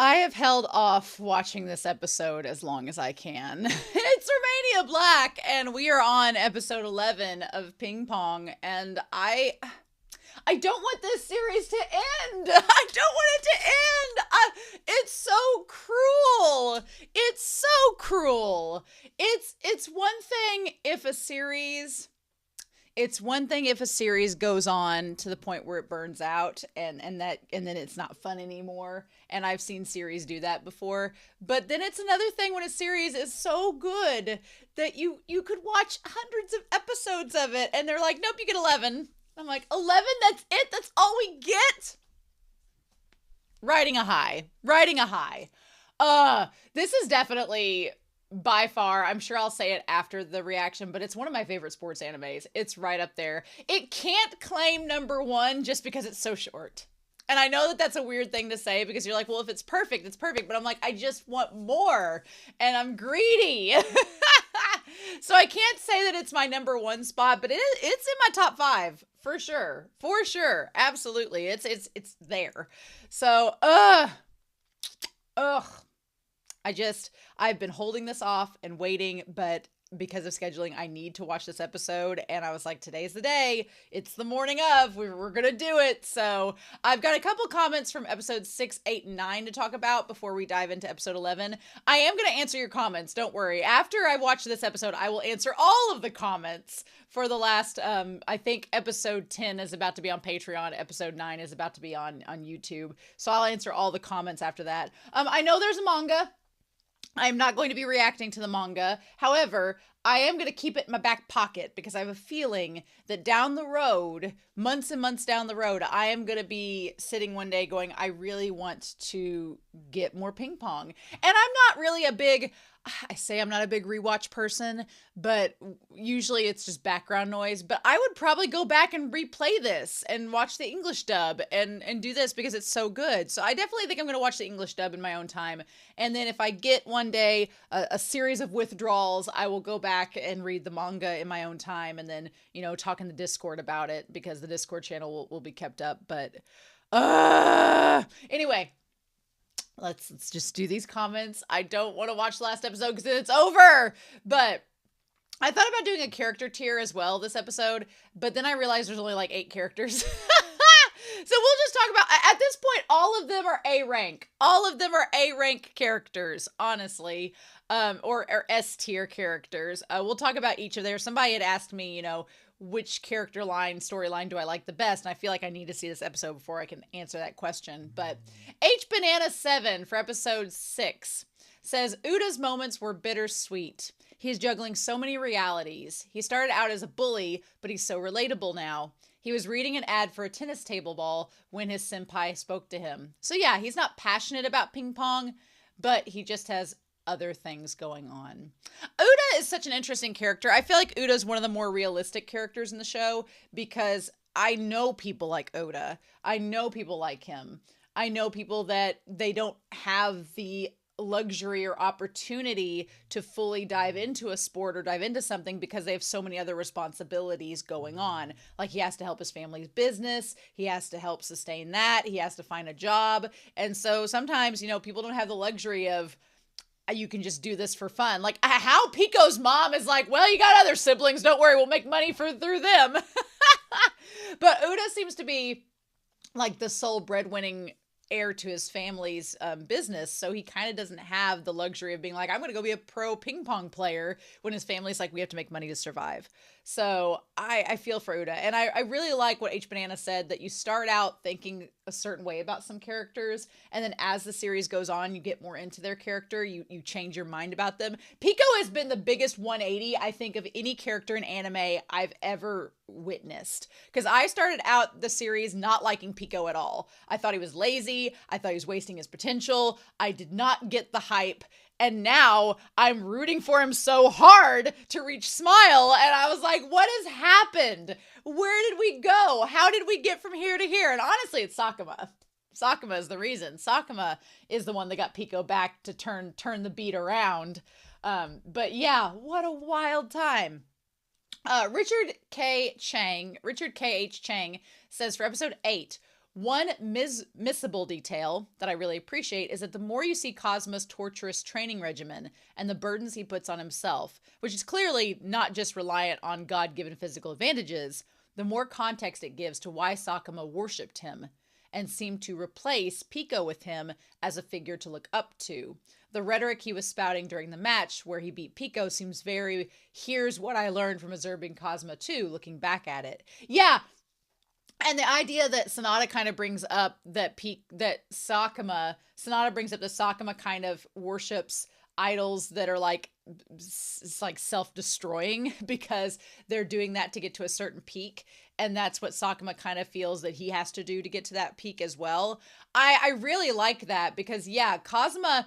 I have held off watching this episode as long as I can. It's Romania Black, and we are on episode 11 of Ping Pong, and I don't want this series to end. I don't want it to end. It's so cruel. It's so cruel. It's one thing if a series it's one thing if a series goes on to the point where it burns out and then it's not fun anymore. And I've seen series do that before. But then it's another thing when a series is so good that you could watch hundreds of episodes of it and they're like, nope, you get 11. I'm like, 11? That's it? That's all we get? Riding a high. Riding a high. This is definitely by far, I'm sure I'll say it after the reaction, but it's one of my favorite sports animes. It's right up there. It can't claim number one just because it's so short. And I know that that's a weird thing to say because you're like, well, if it's perfect, it's perfect. But I'm like, I just want more. And I'm greedy. So I can't say that it's my number one spot, but it's in my top 5 for sure. For sure. Absolutely. It's there. So, ugh. I've been holding this off and waiting, but because of scheduling, I need to watch this episode. And I was like, today's the day. It's the morning of. We're going to do it. So I've got a couple comments from episodes 6, 8, and 9 to talk about before we dive into episode 11. I am going to answer your comments. Don't worry. After I watch this episode, I will answer all of the comments for the last, I think episode 10 is about to be on Patreon. Episode 9 is about to be on YouTube. So I'll answer all the comments after that. I know there's a manga. I'm not going to be reacting to the manga. However, I am going to keep it in my back pocket because I have a feeling that down the road, months and months down the road, I am going to be sitting one day going, I really want to get more ping pong. And I'm not really I'm not a big rewatch person, but usually it's just background noise. But I would probably go back and replay this and watch the English dub and do this because it's so good. So I definitely think I'm going to watch the English dub in my own time. And then if I get one day a series of withdrawals, I will go back and read the manga in my own time and then, talk in the Discord about it because the Discord channel will be kept up. But anyway. Let's just do these comments. I don't want to watch the last episode because it's over. But I thought about doing a character tier as well this episode, but then I realized there's only like 8 characters. So we'll just talk about, at this point, all of them are A rank. All of them are A rank characters, honestly, or S tier characters. We'll talk about each of theirs. Somebody had asked me, which storyline do I like the best? And I feel like I need to see this episode before I can answer that question. But H Banana 7 for episode 6 says, Uda's moments were bittersweet. He's juggling so many realities. He started out as a bully, but he's so relatable now. He was reading an ad for a tennis table ball when his senpai spoke to him. So yeah, he's not passionate about ping pong, but he just has other things going on. Uda is such an interesting character. I feel like Uda is one of the more realistic characters in the show because I know people like Uda. I know people like him. I know people that they don't have the luxury or opportunity to fully dive into a sport or dive into something because they have so many other responsibilities going on. Like he has to help his family's business. He has to help sustain that. He has to find a job. And so sometimes, people don't have the luxury of, you can just do this for fun. Like how Pico's mom is like, well, you got other siblings. Don't worry. We'll make money through them. But Uda seems to be like the sole breadwinning heir to his family's business. So he kind of doesn't have the luxury of being like, I'm going to go be a pro ping pong player when his family's like, we have to make money to survive. So I feel for Uda. And I really like what H Banana said, that you start out thinking a certain way about some characters. And then as the series goes on, you get more into their character. You change your mind about them. Pico has been the biggest 180, I think, of any character in anime I've ever witnessed. Because I started out the series not liking Pico at all. I thought he was lazy. I thought he was wasting his potential. I did not get the hype. And now I'm rooting for him so hard to reach Smile. And I was like, what has happened? Where did we go? How did we get from here to here? And honestly, it's Sakuma. Sakuma is the reason. Sakuma is the one that got Pico back to turn the beat around. But yeah, what a wild time. Richard K. H. Chang says for episode 8, One missable detail that I really appreciate is that the more you see Cosmo's torturous training regimen and the burdens he puts on himself, which is clearly not just reliant on God-given physical advantages, the more context it gives to why Sakuma worshipped him and seemed to replace Pico with him as a figure to look up to. The rhetoric he was spouting during the match where he beat Pico seems very, here's what I learned from observing Cosmo too, looking back at it. Yeah, and the idea that Sonata kind of brings up that Sonata brings up that Sakuma kind of worships idols that are like self-destroying because they're doing that to get to a certain peak. And that's what Sakuma kind of feels that he has to do to get to that peak as well. I really like that because, yeah, Cosmo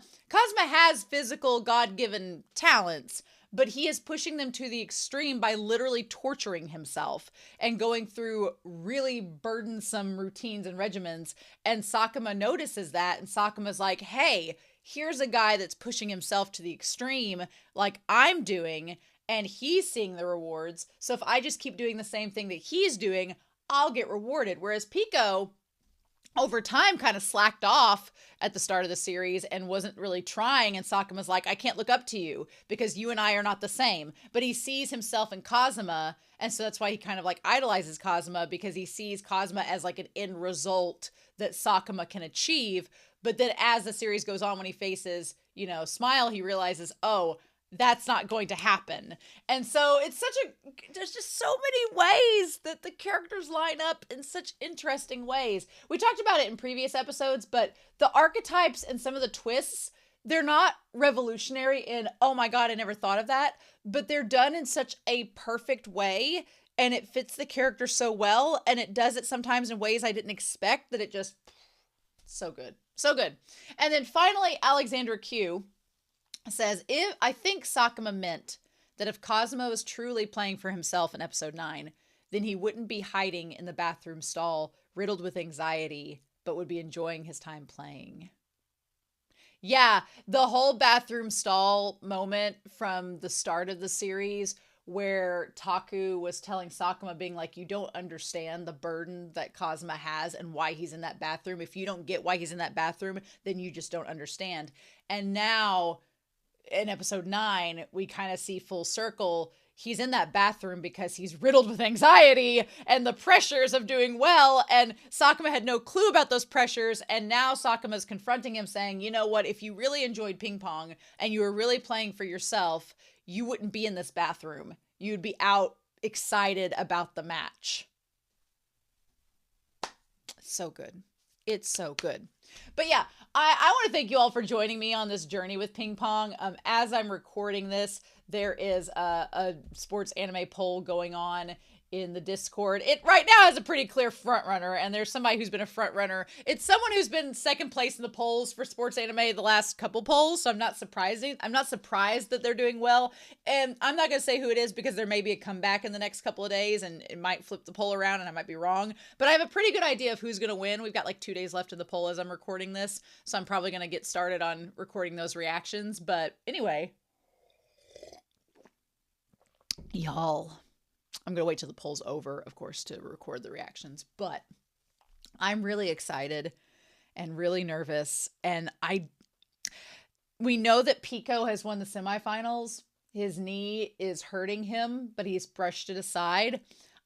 has physical God-given talents, but he is pushing them to the extreme by literally torturing himself and going through really burdensome routines and regimens. And Sakuma notices that, and Sakuma's like, hey, here's a guy that's pushing himself to the extreme like I'm doing, and he's seeing the rewards. So if I just keep doing the same thing that he's doing, I'll get rewarded. Whereas Pico, over time, kind of slacked off at the start of the series and wasn't really trying. And Sakuma's like, I can't look up to you because you and I are not the same. But he sees himself in Kazuma. And so that's why he kind of like idolizes Kazuma, because he sees Kazuma as like an end result that Sakuma can achieve. But then as the series goes on, when he faces, Smile, he realizes, oh, that's not going to happen. And so there's just so many ways that the characters line up in such interesting ways. We talked about it in previous episodes, but the archetypes and some of the twists, they're not revolutionary in, oh my God, I never thought of that, but they're done in such a perfect way, and it fits the character so well, and it does it sometimes in ways I didn't expect, that it just, so good. So good. And then finally, Alexandra Q says, I think Sakuma meant that if Cosmo is truly playing for himself in episode 9, then he wouldn't be hiding in the bathroom stall, riddled with anxiety, but would be enjoying his time playing. Yeah, the whole bathroom stall moment from the start of the series, where Taku was telling Sakuma, being like, you don't understand the burden that Cosmo has and why he's in that bathroom. If you don't get why he's in that bathroom, then you just don't understand. And now in episode 9, we kind of see full circle. He's in that bathroom because he's riddled with anxiety and the pressures of doing well. And Sakuma had no clue about those pressures. And now Sakuma's confronting him, saying, you know what? If you really enjoyed ping pong and you were really playing for yourself, you wouldn't be in this bathroom. You'd be out excited about the match. So good. It's so good. But yeah, I want to thank you all for joining me on this journey with ping pong. As I'm recording this, there is a sports anime poll going on in the Discord. It right now has a pretty clear front runner, and there's somebody who's been a front runner. It's someone who's been second place in the polls for sports anime the last couple polls, so I'm not surprised that they're doing well. And I'm not going to say who it is because there may be a comeback in the next couple of days and it might flip the poll around and I might be wrong, but I have a pretty good idea of who's going to win. We've got like 2 days left in the poll as I'm recording this, so I'm probably going to get started on recording those reactions. But anyway, y'all, I'm going to wait till the poll's over, of course, to record the reactions, but I'm really excited and really nervous. And we know that Pico has won the semifinals. His knee is hurting him, but he's brushed it aside.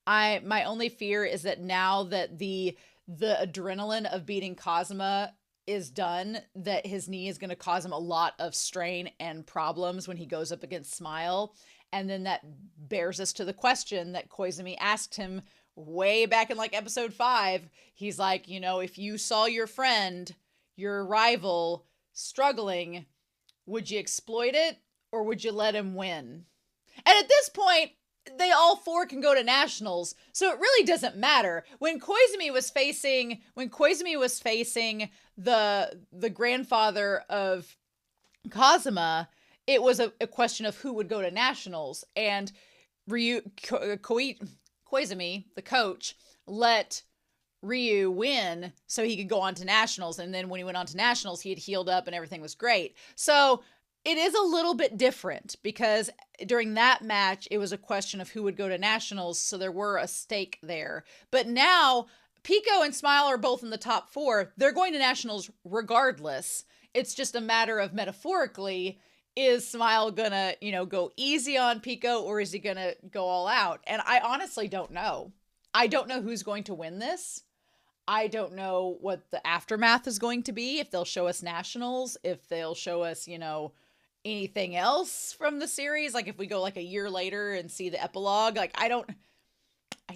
My only fear is that now that the adrenaline of beating Kazuma is done, that his knee is going to cause him a lot of strain and problems when he goes up against Smile. And then that bears us to the question that Koizumi asked him way back in like episode 5. He's like, if you saw your friend, your rival, struggling, would you exploit it or would you let him win? And at this point, they all 4 can go to nationals, so it really doesn't matter. When Koizumi was facing the grandfather of Kazuma, it was a question of who would go to nationals, and Koizumi, the coach, let Ryu win so he could go on to nationals. And then when he went on to nationals, he had healed up and everything was great. So it is a little bit different because during that match, it was a question of who would go to nationals. So there were a stake there. But now Pico and Smile are both in the top 4. They're going to nationals regardless. It's just a matter of metaphorically, is Smile gonna, go easy on Pico, or is he gonna go all out? And I honestly don't know. I don't know who's going to win this. I don't know what the aftermath is going to be, if they'll show us nationals, if they'll show us, anything else from the series. Like if we go like a year later and see the epilogue, like I don't know.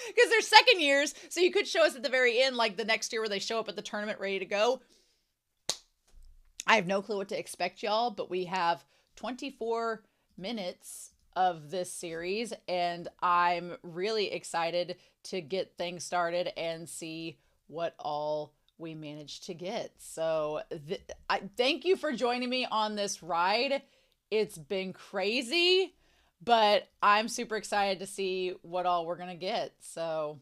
Because they're second years, so you could show us at the very end, like the next year where they show up at the tournament ready to go. I have no clue what to expect, y'all, but we have 24 minutes of this series, and I'm really excited to get things started and see what all we managed to get. So I thank you for joining me on this ride. It's been crazy, but I'm super excited to see what all we're going to get. So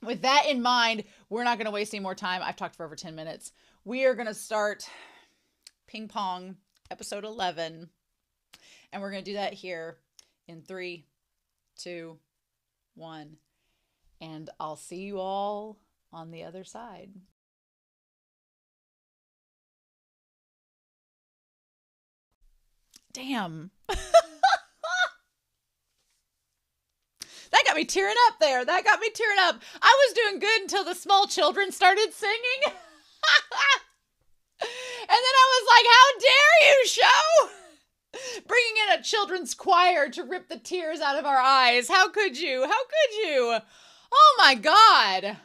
with that in mind, we're not going to waste any more time. I've talked for over 10 minutes. We are going to start Ping Pong episode 11. And we're going to do that here in 3, 2, 1. And I'll see you all on the other side. Damn. That got me tearing up there. I was doing good until the small children started singing. And then I was like, how dare you, show? Bringing in a children's choir to rip the tears out of our eyes. How could you? Oh my God.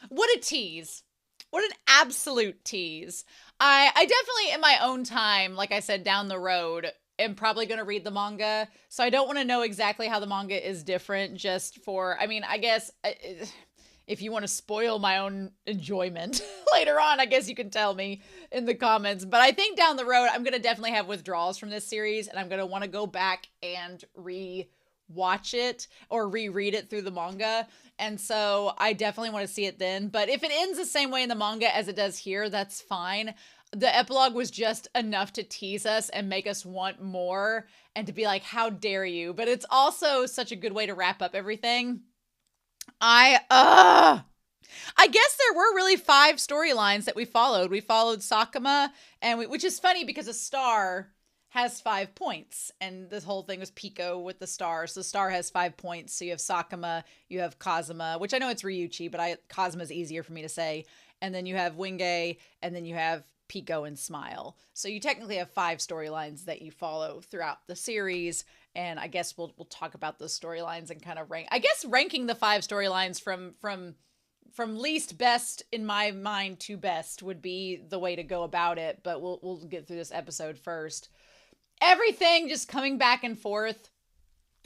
What a tease. What an absolute tease. I definitely, in my own time, like I said, down the road, am probably going to read the manga. So I don't want to know exactly how the manga is different just for, I guess if you want to spoil my own enjoyment later on, I guess you can tell me in the comments. But I think down the road, I'm going to definitely have withdrawals from this series, and I'm going to want to go back and re-watch it or reread it through the manga. And so I definitely want to see it then. But if it ends the same way in the manga as it does here, that's fine. The epilogue was just enough to tease us and make us want more and to be like, how dare you? But it's also such a good way to wrap up everything. I guess there were really 5 storylines that we followed. We followed Sakuma, which is funny because a star has 5 points, and this whole thing was Pico with the star. So the star has 5 points. So you have Sakuma, you have Kazuma, which I know it's Ryuichi, but Kazuma is easier for me to say. And then you have Wenge, and then you have Pico and Smile. So you technically have 5 storylines that you follow throughout the series. And I guess we'll talk about those storylines and kind of ranking the 5 storylines from least best in my mind to best would be the way to go about it. But we'll get through this episode first. Everything just coming back and forth.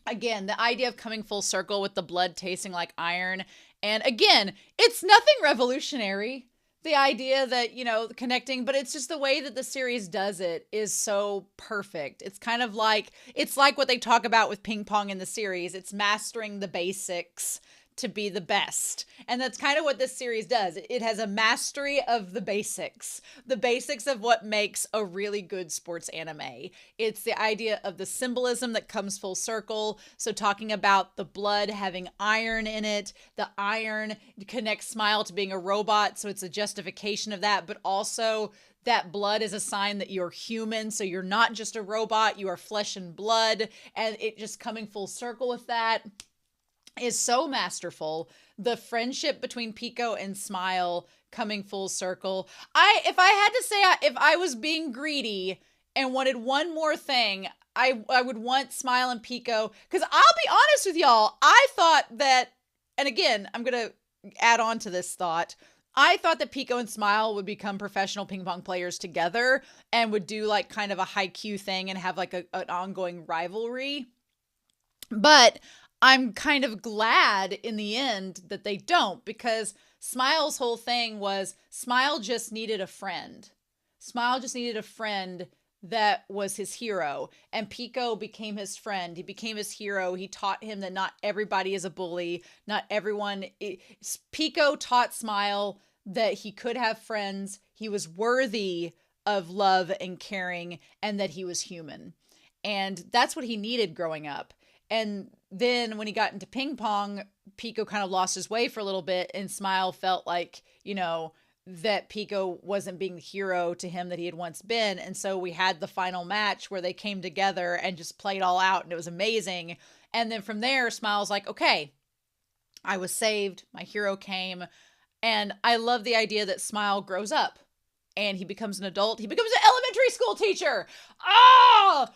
Again, the idea of coming full circle with the blood tasting like iron. And again, it's nothing revolutionary. The idea that, connecting, but it's just the way that the series does it is so perfect. It's kind of like, it's like what they talk about with ping pong in the series. It's mastering the basics to be the best. And that's kind of what this series does. It has a mastery of the basics of what makes a really good sports anime. It's the idea of the symbolism that comes full circle. So talking about the blood having iron in it, the iron connects Smile to being a robot. So it's a justification of that, but also that blood is a sign that you're human. So you're not just a robot, you are flesh and blood. And it just coming full circle with that is so masterful. The friendship between Pico and Smile coming full circle. If I had to say, if I was being greedy and wanted one more thing, I would want Smile and Pico. Because I'll be honest with y'all, I thought that, and again, I'm going to add on to this thought. I thought that Pico and Smile would become professional ping pong players together and would do like kind of a haiku thing and have like an ongoing rivalry. But I'm kind of glad in the end that they don't, because Smile's whole thing was Smile just needed a friend. Smile just needed a friend that was his hero, and Pico became his friend. He became his hero. He taught him that not everybody is a bully. Not everyone. Pico taught Smile that he could have friends. He was worthy of love and caring, and that he was human. And that's what he needed growing up. And then when he got into ping pong, Pico kind of lost his way for a little bit, and Smile felt like, that Pico wasn't being the hero to him that he had once been. And so we had the final match where they came together and just played all out, and it was amazing. And then from there, Smile's like, okay, I was saved. My hero came. And I love the idea that Smile grows up and he becomes an adult. He becomes an elementary school teacher. Oh,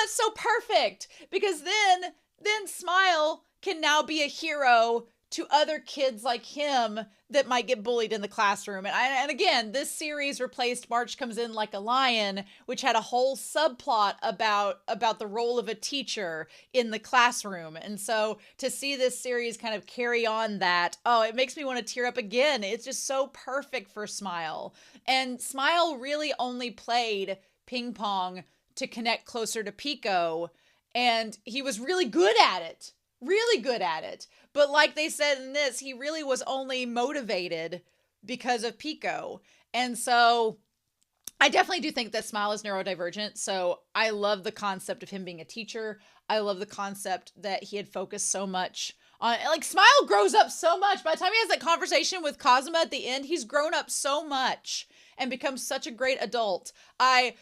that's so perfect. Because then Smile can now be a hero to other kids like him that might get bullied in the classroom. And again, this series replaced March Comes In Like a Lion, which had a whole subplot about the role of a teacher in the classroom. And so to see this series kind of carry on that, it makes me want to tear up again. It's just so perfect for Smile. And Smile really only played ping pong to connect closer to Pico, and he was really good at it. Really good at it. But like they said in this, he really was only motivated because of Pico. And so I definitely do think that Smile is neurodivergent. So I love the concept of him being a teacher. I love the concept that he had focused so much on, like, Smile grows up so much. By the time he has that conversation with Kazuma at the end, he's grown up so much and becomes such a great adult. I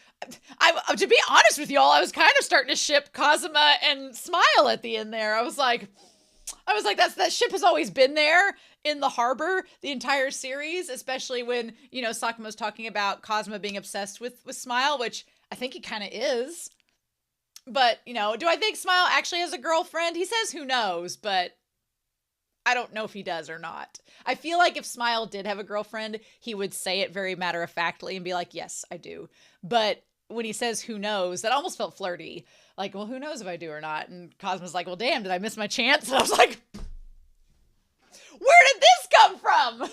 to be honest with y'all, I was kind of starting to ship Kazuma and Smile at the end there. I was like, that ship has always been there in the harbor the entire series, especially when, Sakuma's talking about Kazuma being obsessed with Smile, which I think he kind of is. But, do I think Smile actually has a girlfriend? He says who knows, but I don't know if he does or not. I feel like if Smile did have a girlfriend, he would say it very matter-of-factly and be like, yes, I do. But when he says who knows, that almost felt flirty. Like, well, who knows if I do or not? And Cosmo's like, well, damn, did I miss my chance? And I was like, where did this come from?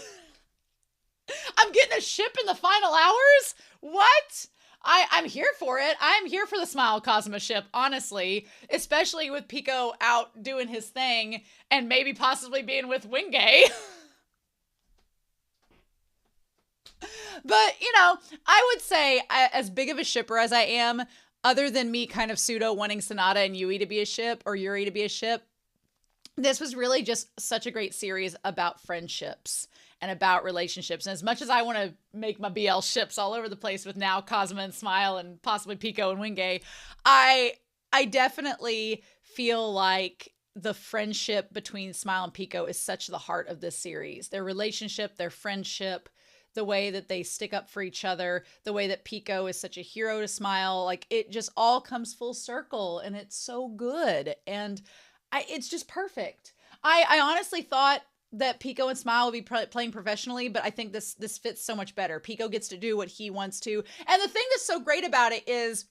I'm getting a ship in the final hours? What? I'm here for it. I'm here for the Smile Cosmo ship, honestly, especially with Pico out doing his thing and maybe possibly being with Wingay. But, I would say, as big of a shipper as I am, other than me kind of pseudo wanting Sonata and Yui to be a ship, or Yuri to be a ship, this was really just such a great series about friendships and about relationships. And as much as I want to make my BL ships all over the place with now Cosmo and Smile and possibly Pico and Wingay, I definitely feel like the friendship between Smile and Pico is such the heart of this series. Their relationship, their friendship, the way that they stick up for each other, the way that Pico is such a hero to Smile, like it just all comes full circle, and it's so good. And it's just perfect. I honestly thought that Pico and Smile would be playing professionally, but I think this fits so much better. Pico gets to do what he wants to. And the thing that's so great about it is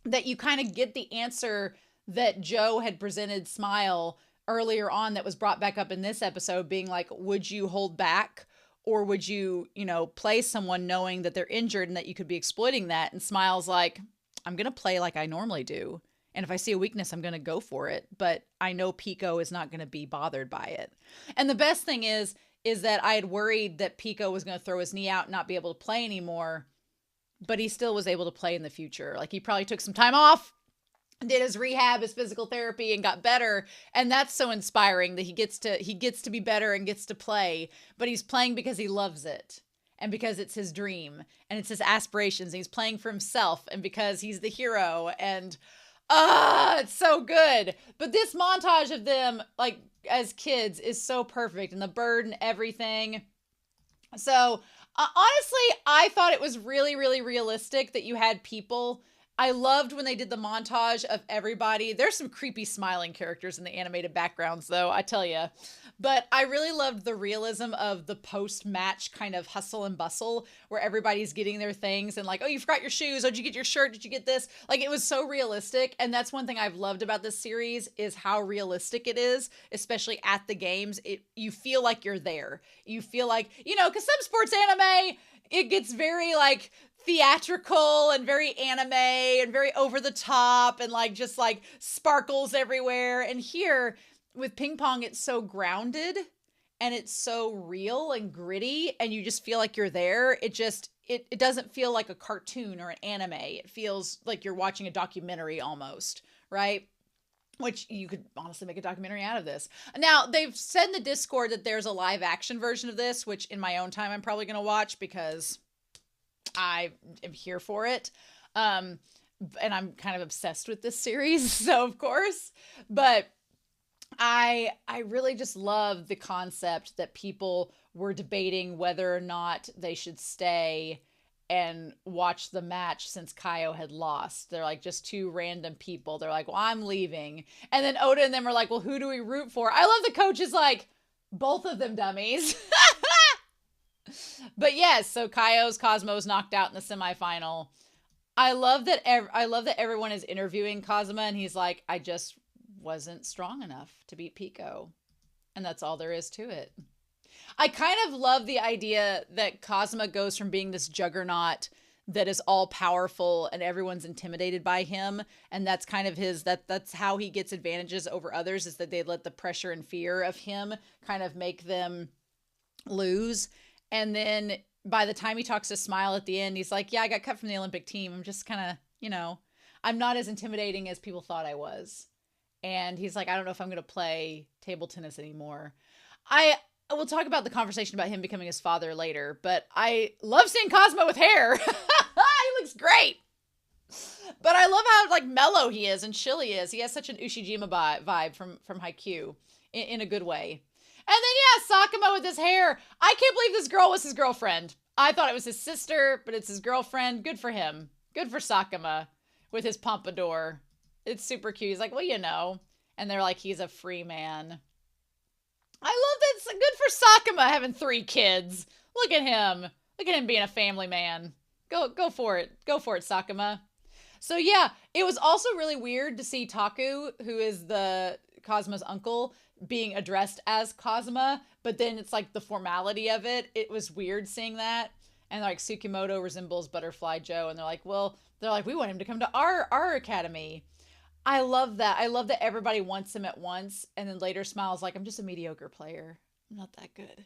that you kind of get the answer that Joe had presented Smile earlier on that was brought back up in this episode, being like, would you hold back? Or would you, play someone knowing that they're injured and that you could be exploiting that? And Smile's like, I'm going to play like I normally do. And if I see a weakness, I'm going to go for it. But I know Pico is not going to be bothered by it. And the best thing is that I had worried that Pico was going to throw his knee out and not be able to play anymore. But he still was able to play in the future. Like, he probably took some time off, did his rehab, his physical therapy, and got better. And that's so inspiring that he gets to be better and gets to play. But he's playing because he loves it. And because it's his dream. And it's his aspirations. And he's playing for himself. And because he's the hero. And it's so good. But this montage of them, like, as kids is so perfect. And the bird and everything. So, honestly, I thought it was really, really realistic that you had people. I loved when they did the montage of everybody. There's some creepy smiling characters in the animated backgrounds, though, I tell you. But I really loved the realism of the post-match kind of hustle and bustle where everybody's getting their things and like, oh, you forgot your shoes. Oh, did you get your shirt? Did you get this? Like, it was so realistic. And that's one thing I've loved about this series is how realistic it is, especially at the games. You feel like you're there. You feel like, because some sports anime, it gets very like theatrical and very anime and very over the top and like just like sparkles everywhere. And here with ping pong, it's so grounded and it's so real and gritty and you just feel like you're there. It doesn't feel like a cartoon or an anime. It feels like you're watching a documentary almost, right? which you could honestly make a documentary out of this. Now, they've said in the Discord that there's a live action version of this, which in my own time I'm probably going to watch because I am here for it. And I'm kind of obsessed with this series, so of course. But I really just love the concept that people were debating whether or not they should stay and watch the match since Kaio had lost. They're like just two random people. They're like, well, I'm leaving. And then Oda and them are like, well, who do we root for? I love the coach is like, both of them dummies. But yes, so Cosmo's knocked out in the semifinal. I love that everyone is interviewing Kazuma and he's like, I just wasn't strong enough to beat Pico. And that's all there is to it. I kind of love the idea that Kazuma goes from being this juggernaut that is all powerful and everyone's intimidated by him. And that's kind of that's how he gets advantages over others, is that they let the pressure and fear of him kind of make them lose. And then by the time he talks to Smile at the end, he's like, yeah, I got cut from the Olympic team. I'm just kind of, I'm not as intimidating as people thought I was. And he's like, I don't know if I'm going to play table tennis anymore. We'll talk about the conversation about him becoming his father later, but I love seeing Cosmo with hair. He looks great. But I love how like mellow he is and chill he is. He has such an Ushijima vibe from Haikyuu in a good way. And then, yeah, Sakuma with his hair. I can't believe this girl was his girlfriend. I thought it was his sister, but it's his girlfriend. Good for him. Good for Sakuma with his pompadour. It's super cute. He's like, well, And they're like, he's a free man. I love that. It's good for Sakuma having 3 kids. Look at him. Look at him being a family man. Go for it. Go for it, Sakuma. So yeah, it was also really weird to see Taku, who is the Kazuma's uncle, being addressed as Kazuma, but then it's like the formality of it. It was weird seeing that. And like Tsukimoto resembles Butterfly Joe, and they're like, we want him to come to our academy. I love that. I love that everybody wants him at once, and then later Smile's like, I'm just a mediocre player. I'm not that good.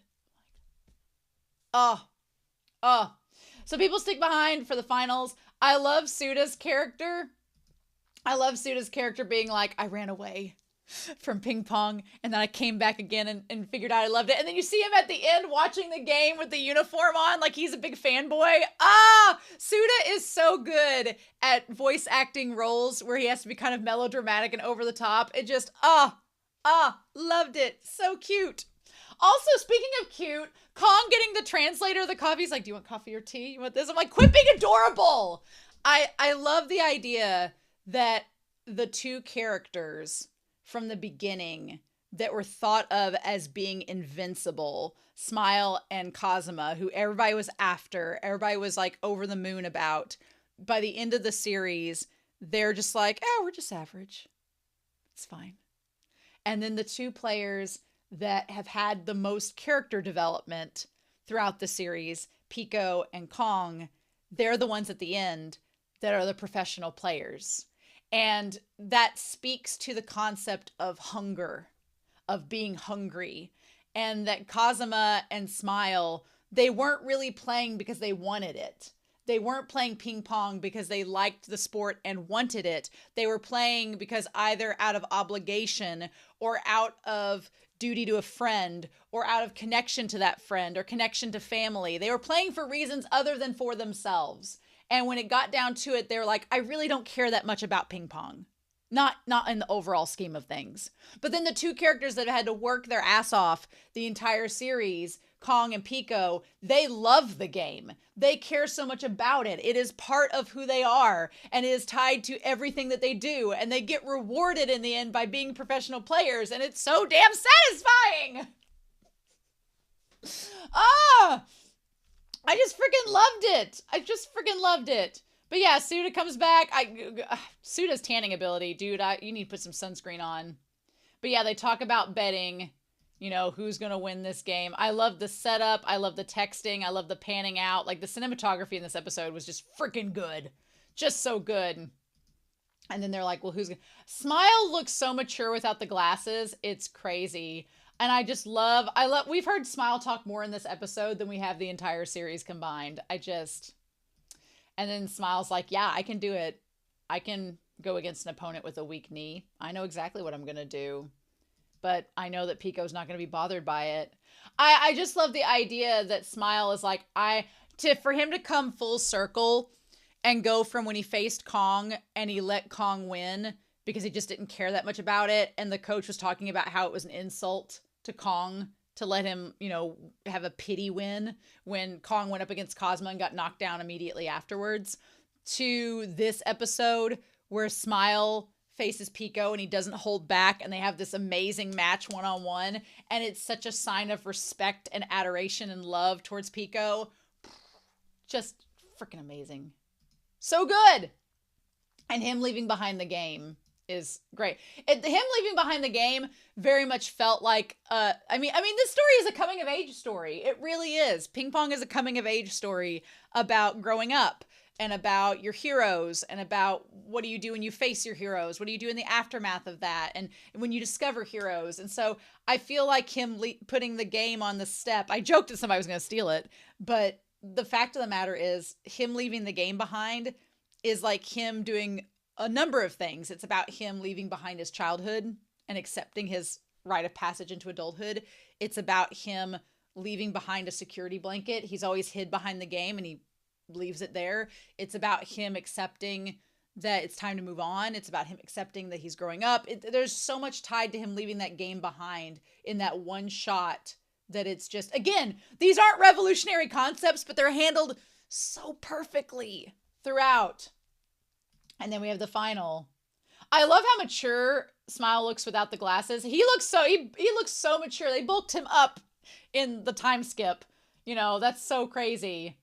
So people stick behind for the finals. I love Suda's character. I love Suda's character being like, I ran away from ping pong and then I came back again and figured out I loved it. And then you see him at the end watching the game with the uniform on like he's a big fanboy. Suda is so good at voice acting roles where he has to be kind of melodramatic and over the top. It just loved it. So cute. Also, speaking of cute, Kong getting the translator of the coffee. He's like, do you want coffee or tea? You want this? I'm like, quit being adorable. I love the idea that the two characters from the beginning that were thought of as being invincible, Smile and Kazuma, who everybody was after, everybody was like over the moon about, by the end of the series, they're just like, we're just average. It's fine. And then the two players that have had the most character development throughout the series, Pico and Kong, they're the ones at the end that are the professional players. And that speaks to the concept of hunger, of being hungry. And that Kazuma and Smile, they weren't really playing because they wanted it. They weren't playing ping pong because they liked the sport and wanted it. They were playing because either out of obligation or out of duty to a friend or out of connection to that friend or connection to family. They were playing for reasons other than for themselves. And when it got down to it, they're like, I really don't care that much about ping pong. Not in the overall scheme of things. But then the two characters that had to work their ass off the entire series, Kong and Pico, they love the game. They care so much about it. It is part of who they are, and it is tied to everything that they do. And they get rewarded in the end by being professional players, and it's so damn satisfying. I just freaking loved it. But yeah, Suda comes back. Suda's tanning ability, dude. You need to put some sunscreen on. But yeah, they talk about betting, who's going to win this game. I love the setup. I love the texting. I love the panning out. Like the cinematography in this episode was just freaking good. Just so good. And then they're like, well, who's going to... Smile looks so mature without the glasses. It's crazy. And I love, we've heard Smile talk more in this episode than we have the entire series combined. And then Smile's like, yeah, I can do it. I can go against an opponent with a weak knee. I know exactly what I'm going to do, but I know that Pico's not going to be bothered by it. I just love the idea that Smile is like, for him to come full circle and go from when he faced Kong and he let Kong win because he just didn't care that much about it. And the coach was talking about how it was an insult to Kong to let him, have a pity win when Kong went up against Cosmo and got knocked down immediately afterwards, to this episode where Smile faces Pico and he doesn't hold back and they have this amazing match one-on-one, and it's such a sign of respect and adoration and love towards Pico. Just freaking amazing. So good. And him leaving behind the game is great. Him leaving behind the game very much felt like this story is a coming of age story. It really is. Ping Pong is a coming of age story about growing up and about your heroes and about what do you do when you face your heroes? What do you do in the aftermath of that? And when you discover heroes. And so I feel like him putting the game on the step. I joked that somebody was going to steal it, but the fact of the matter is him leaving the game behind is like him doing a number of things. It's about him leaving behind his childhood and accepting his rite of passage into adulthood. It's about him leaving behind a security blanket. He's always hid behind the game and he leaves it there. It's about him accepting that it's time to move on. It's about him accepting that he's growing up. There's so much tied to him leaving that game behind in that one shot that it's just, again, these aren't revolutionary concepts, but they're handled so perfectly throughout. And then we have the final. I love how mature Smile looks without the glasses. He looks so mature. They bulked him up in the time skip. That's so crazy.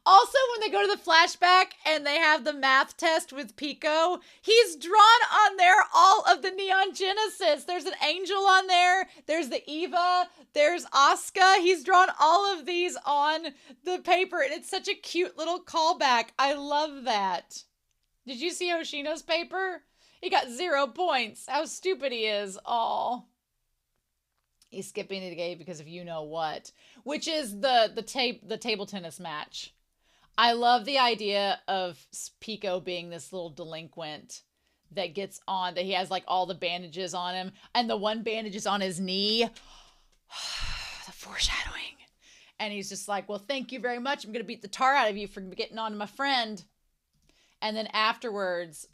Also, when they go to the flashback and they have the math test with Pico, he's drawn on there all of the Neon Genesis. There's an angel on there. There's the Eva. There's Asuka. He's drawn all of these on the paper, and it's such a cute little callback. I love that. Did you see Hoshino's paper? He got 0 points. How stupid he is. Aw. He's skipping the game because of you-know-what, which is the table tennis match. I love the idea of Pico being this little delinquent that gets on, that he has like all the bandages on him, and the one bandage is on his knee. The foreshadowing. And he's just like, well, thank you very much. I'm going to beat the tar out of you for getting on to my friend. And then afterwards,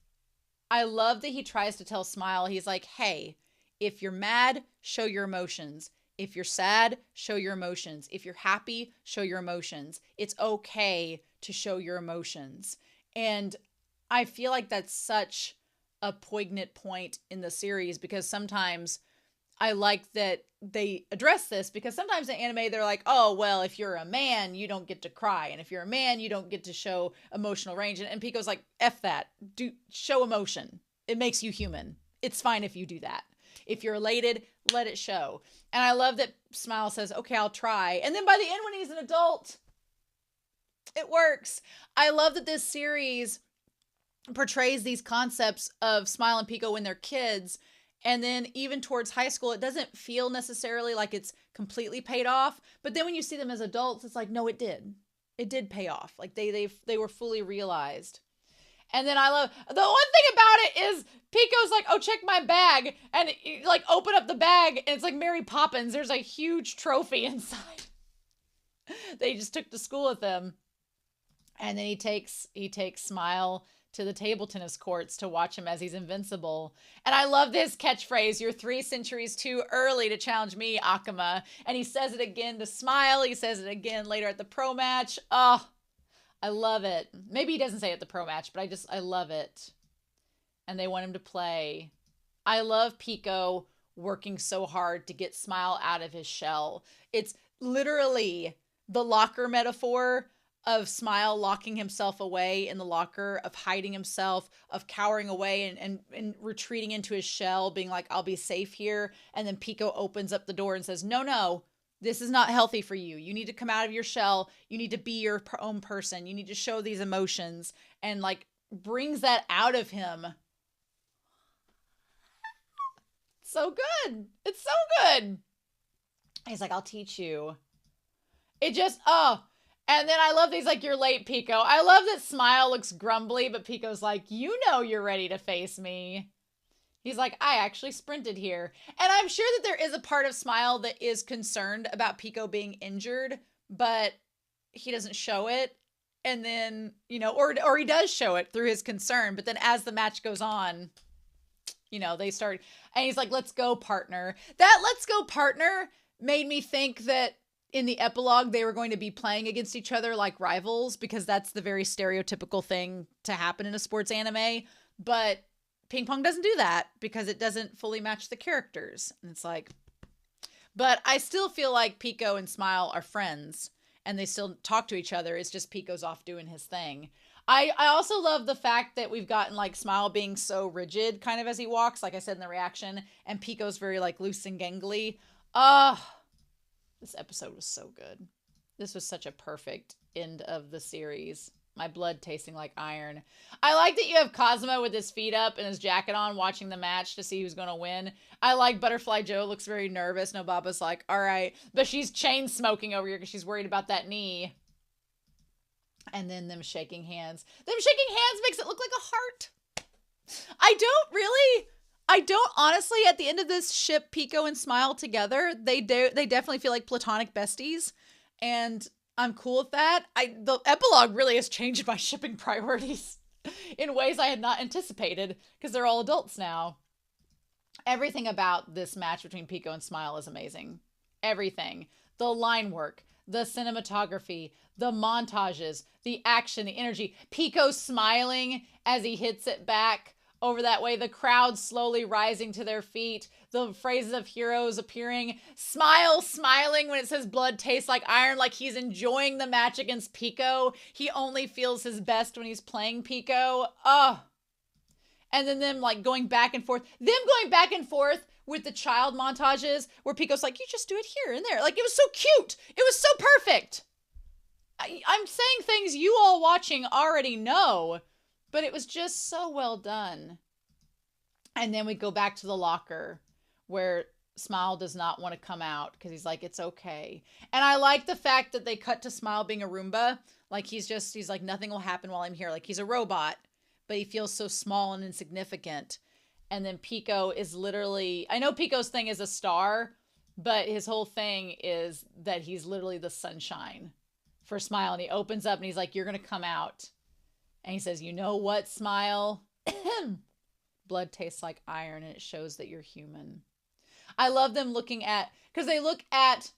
I love that he tries to tell Smile, he's like, hey, if you're mad, show your emotions. If you're sad, show your emotions. If you're happy, show your emotions. It's okay to show your emotions. And I feel like that's such a poignant point in the series, because sometimes I like that they address this, because sometimes in anime they're like, oh, well, if you're a man, you don't get to cry. And if you're a man, you don't get to show emotional range. And Pico's like, F that. Show emotion. It makes you human. It's fine if you do that. If you're elated, let it show. And I love that Smile says, okay, I'll try. And then by the end, when he's an adult, it works. I love that this series portrays these concepts of Smile and Pico when they're kids. And then even towards high school, it doesn't feel necessarily like it's completely paid off. But then when you see them as adults, it's like, no, it did. It did pay off. Like they were fully realized. And then I love, the one thing about it is Pico's like, oh, check my bag. And like open up the bag and it's like Mary Poppins. There's a huge trophy inside. They just took to school with them. And then he takes Smile to the table tennis courts to watch him as he's invincible. And I love this catchphrase, you're 3 centuries too early to challenge me, Akuma. And he says it again to Smile. He says it again later at the pro match. Oh, I love it. Maybe he doesn't say it at the pro match, but I love it. And they want him to play. I love Pico working so hard to get Smile out of his shell. It's literally the locker metaphor of Smile locking himself away in the locker, of hiding himself, of cowering away and retreating into his shell, being like, I'll be safe here. And then Pico opens up the door and says, no, this is not healthy for you. You need to come out of your shell. You need to be your own person. You need to show these emotions, and like brings that out of him. So good. It's so good. He's like, I'll teach you. It just, And then I love these, like, you're late, Pico. I love that Smile looks grumbly, but Pico's like, you know you're ready to face me. He's like, I actually sprinted here. And I'm sure that there is a part of Smile that is concerned about Pico being injured, but he doesn't show it. And then, you know, or he does show it through his concern. But then as the match goes on, you know, they start, and he's like, let's go, partner. That let's go, partner made me think that in the epilogue, they were going to be playing against each other like rivals, because that's the very stereotypical thing to happen in a sports anime. But Ping Pong doesn't do that because it doesn't fully match the characters. And it's like, but I still feel like Pico and Smile are friends and they still talk to each other. It's just Pico's off doing his thing. I also love the fact that we've gotten like Smile being so rigid kind of as he walks, like I said in the reaction, and Pico's very like loose and gangly. This episode was so good. This was such a perfect end of the series. My blood tasting like iron. I like that you have Cosmo with his feet up and his jacket on watching the match to see who's going to win. I like Butterfly Joe looks very nervous. Nobaba's like, all right. But she's chain smoking over here because she's worried about that knee. And then them shaking hands. Them shaking hands makes it look like a heart. I don't honestly, at the end of this, ship Pico and Smile together. They definitely feel like platonic besties. And I'm cool with that. The epilogue really has changed my shipping priorities in ways I had not anticipated because they're all adults now. Everything about this match between Pico and Smile is amazing. Everything. The line work, the cinematography, the montages, the action, the energy. Pico smiling as he hits it back over that way, the crowd slowly rising to their feet, the phrases of heroes appearing, Smile smiling when it says blood tastes like iron, like he's enjoying the match against Pico. He only feels his best when he's playing Pico. Oh. And then them like going back and forth. Them going back and forth with the child montages where Pico's like, you just do it here and there. Like, it was so cute. It was so perfect. I'm saying things you all watching already know, but it was just so well done. And then we go back to the locker where Smile does not want to come out because he's like, it's okay. And I like the fact that they cut to Smile being a Roomba. Like, he's like, nothing will happen while I'm here. Like, he's a robot, but he feels so small and insignificant. And then Pico is literally, I know Pico's thing is a star, but his whole thing is that he's literally the sunshine for Smile. And he opens up and he's like, you're going to come out. And he says, you know what, Smile? Blood tastes like iron, and it shows that you're human. I love them looking at, because they look at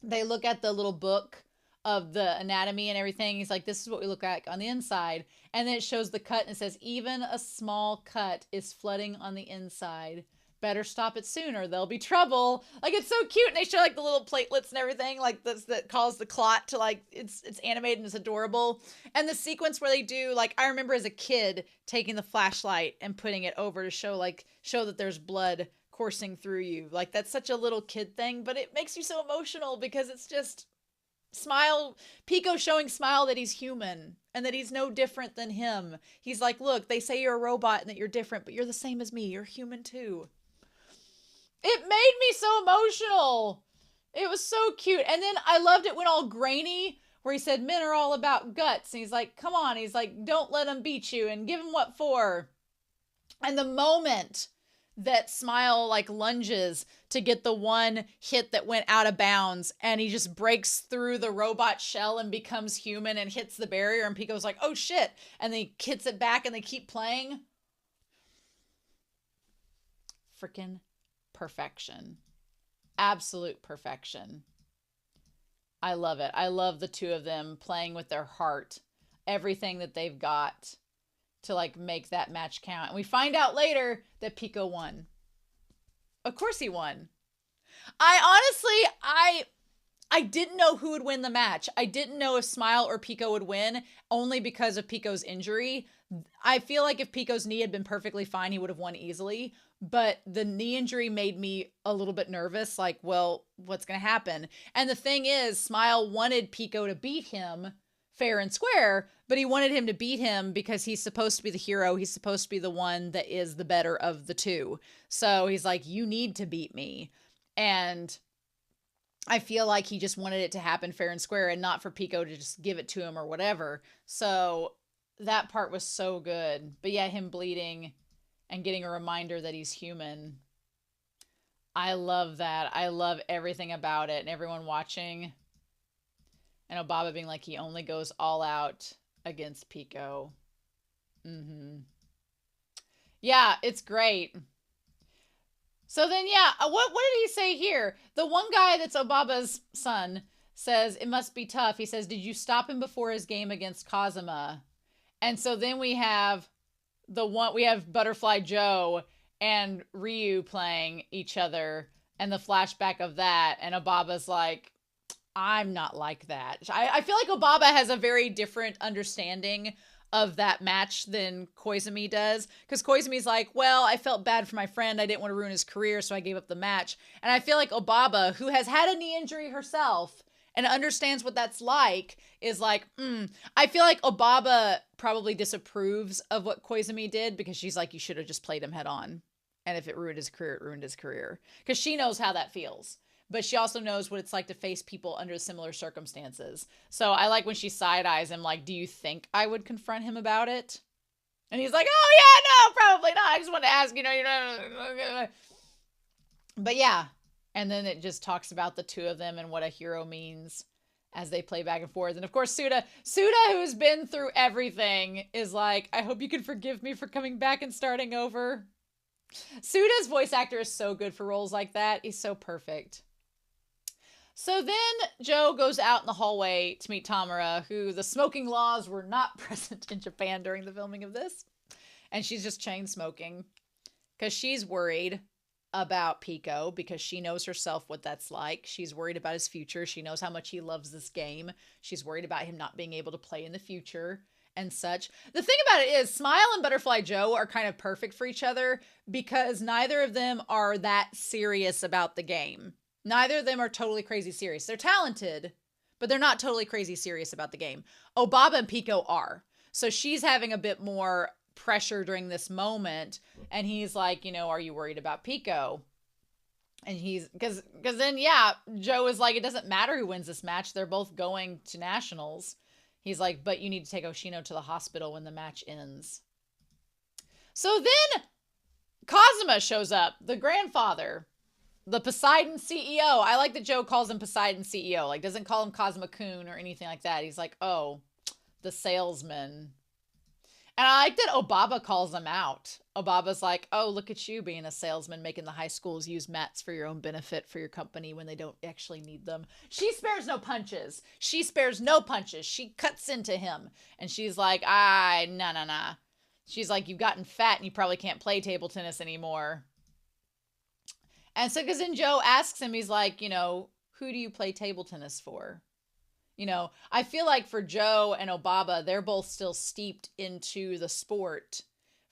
the little book of the anatomy and everything. He's like, this is what we look like on the inside. And then it shows the cut and it says, even a small cut is flooding on the inside. Better stop it soon or there'll be trouble. Like, it's so cute. And they show like the little platelets and everything, like this, that cause the clot to like, it's animated and it's adorable. And the sequence where they do, like, I remember as a kid taking the flashlight and putting it over to show that there's blood coursing through you. Like, that's such a little kid thing, but it makes you so emotional because it's just Pico showing Smile that he's human and that he's no different than him. He's like, look, they say you're a robot and that you're different, but you're the same as me. You're human too. It made me so emotional. It was so cute. And then I loved it when all grainy, where he said, men are all about guts. And he's like, come on. He's like, don't let them beat you and give them what for. And the moment that Smile like lunges to get the one hit that went out of bounds and he just breaks through the robot shell and becomes human and hits the barrier, and Pico's like, oh shit. And then he hits it back and they keep playing. Freaking perfection. Absolute perfection. I love it. I love the two of them playing with their heart, everything that they've got to like make that match count. And we find out later that Pico won. Of course he won. I didn't know who would win the match. I didn't know if Smile or Pico would win, only because of Pico's injury. I feel like if Pico's knee had been perfectly fine, he would have won easily. But the knee injury made me a little bit nervous. Like, well, what's going to happen? And the thing is, Smile wanted Pico to beat him fair and square, but he wanted him to beat him because he's supposed to be the hero. He's supposed to be the one that is the better of the two. So he's like, you need to beat me. And I feel like he just wanted it to happen fair and square and not for Pico to just give it to him or whatever. So that part was so good. But yeah, him bleeding and getting a reminder that he's human. I love that. I love everything about it and everyone watching. And Obaba being like, he only goes all out against Pico. Yeah, it's great. So then, yeah, what did he say here? The one guy that's Obaba's son says, it must be tough. He says, did you stop him before his game against Kazuma? And so then we have Butterfly Joe and Ryu playing each other and the flashback of that. And Obaba's like, I'm not like that. I feel like Obaba has a very different understanding of that match than Koizumi does. Because Koizumi's like, well, I felt bad for my friend. I didn't want to ruin his career, so I gave up the match. And I feel like Obaba, who has had a knee injury herself and understands what that's like, is like, I feel like Obaba probably disapproves of what Koizumi did because she's like, you should have just played him head on. And if it ruined his career, it ruined his career. Because she knows how that feels. But she also knows what it's like to face people under similar circumstances. So I like when she side-eyes him, like, do you think I would confront him about it? And he's like, oh, yeah, no, probably not. I just wanted to ask, you know. But yeah. And then it just talks about the two of them and what a hero means as they play back and forth. And of course, Suda, who's been through everything, is like, I hope you can forgive me for coming back and starting over. Suda's voice actor is so good for roles like that. He's so perfect. So then Joe goes out in the hallway to meet Tamara, who the smoking laws were not present in Japan during the filming of this. And she's just chain smoking because she's worried about Pico because she knows herself what that's like. She's worried about his future. She knows how much he loves this game. She's worried about him not being able to play in the future and such. The thing about it is Smile and Butterfly Joe are kind of perfect for each other because neither of them are that serious about the game. Neither of them are totally crazy serious. They're talented, but they're not totally crazy serious about the game. Obaba and Pico are. So she's having a bit more pressure during this moment. And he's like, you know, are you worried about Pico? And he's, because then, yeah, Joe is like, it doesn't matter who wins this match. They're both going to nationals. He's like, but you need to take Oshino to the hospital when the match ends. So then Kazuma shows up, the grandfather. The Poseidon CEO. I like that Joe calls him Poseidon CEO. Like, doesn't call him Cosmo-kun or anything like that. He's like, oh, the salesman. And I like that Obaba calls him out. Obaba's like, oh, look at you being a salesman, making the high schools use mats for your own benefit for your company when they don't actually need them. She spares no punches. She spares no punches. She cuts into him. And she's like, nah. She's like, you've gotten fat and you probably can't play table tennis anymore. And so, because then Joe asks him, he's like, you know, who do you play table tennis for? You know, I feel like for Joe and Obaba, they're both still steeped into the sport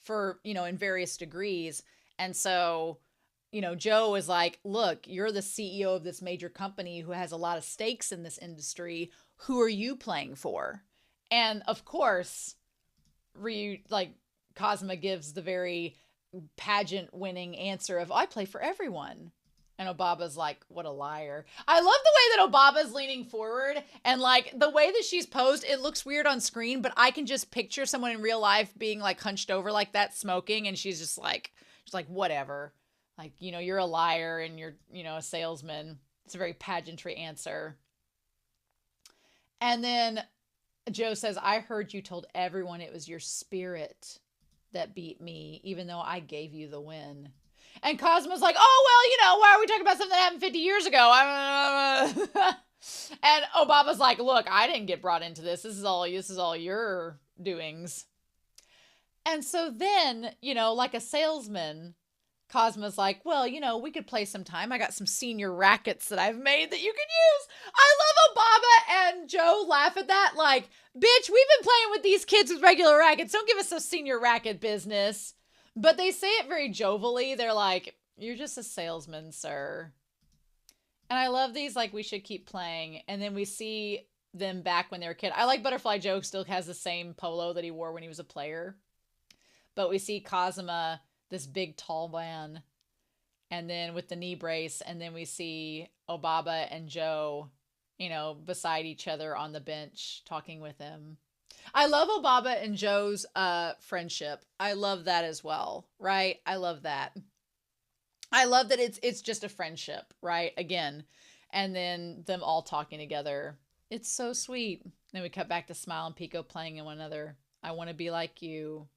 for, you know, in various degrees. And so, you know, Joe is like, look, you're the CEO of this major company who has a lot of stakes in this industry. Who are you playing for? And of course, Cosma gives the very pageant winning answer of, I play for everyone. And Obaba's like, what a liar. I love the way that Obaba's leaning forward and like the way that she's posed, it looks weird on screen, but I can just picture someone in real life being like hunched over like that smoking. And she's like, whatever. Like, you know, you're a liar and you're, you know, a salesman. It's a very pageantry answer. And then Joe says, I heard you told everyone it was your spirit that beat me, even though I gave you the win. And Cosmo's like, oh, well, you know, why are we talking about something that happened 50 years ago? And Obaba's like, look, I didn't get brought into this. This is all your doings. And so then, you know, like a salesman, Cosmo's like, well, you know, we could play sometime. I got some senior rackets that I've made that you can use. I love Obaba and Joe laugh at that. Like, bitch, we've been playing with these kids with regular rackets. Don't give us some senior racket business. But they say it very jovially. They're like, you're just a salesman, sir. And I love these, like, we should keep playing. And then we see them back when they were a kid. I like Butterfly Joe still has the same polo that he wore when he was a player. But we see Kazuma, this big tall man, and then with the knee brace, and then we see Obaba and Joe, beside each other on the bench talking with him. I love Obaba and Joe's friendship. I love that as well, right? I love that. I love that it's just a friendship, right? Again, and then them all talking together. It's so sweet. Then we cut back to Smile and Pico playing in one another. I want to be like you.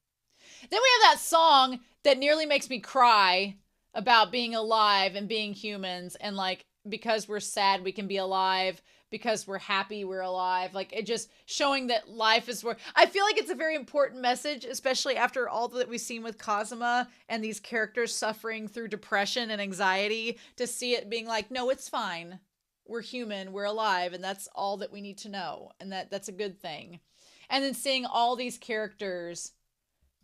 Then we have that song that nearly makes me cry about being alive and being humans, and like, because we're sad we can be alive, because we're happy we're alive. Like, it just showing that life is worth. I feel like it's a very important message, especially after all that we've seen with Kazuma and these characters suffering through depression and anxiety, to see it being like, no, it's fine. We're human, we're alive, and that's all that we need to know. And that's a good thing. And then seeing all these characters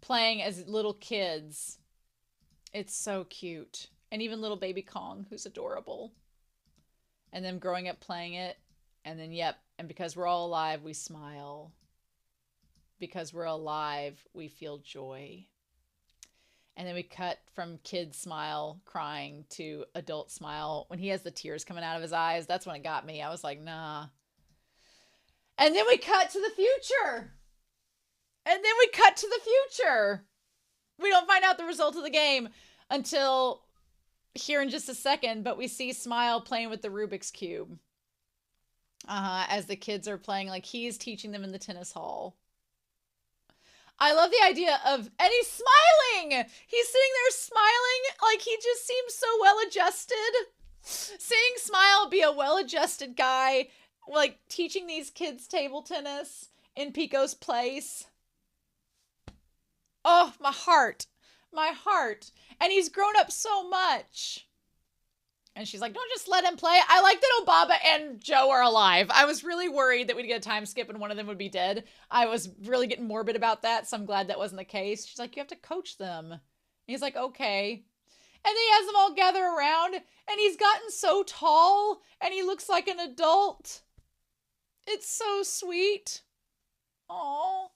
playing as little kids. It's so cute. And even little baby Kong, who's adorable. And them growing up playing it. And then, yep, and because we're all alive, we smile. Because we're alive, we feel joy. And then we cut from kid smile, crying, to adult smile. When he has the tears coming out of his eyes, that's when it got me. I was like, nah. And then we cut to the future. And then we cut to the future. We don't find out the result of the game until here in just a second, but we see Smile playing with the Rubik's Cube. As the kids are playing, like he's teaching them in the tennis hall. I love the idea of, and he's smiling! He's sitting there smiling, like he just seems so well-adjusted. Seeing Smile be a well-adjusted guy, like teaching these kids table tennis in Pico's place. Oh, my heart. My heart. And he's grown up so much. And she's like, don't just let him play. I like that Obaba and Joe are alive. I was really worried that we'd get a time skip and one of them would be dead. I was really getting morbid about that, so I'm glad that wasn't the case. She's like, you have to coach them. And he's like, okay. And then he has them all gather around, and he's gotten so tall, and he looks like an adult. It's so sweet. Aww.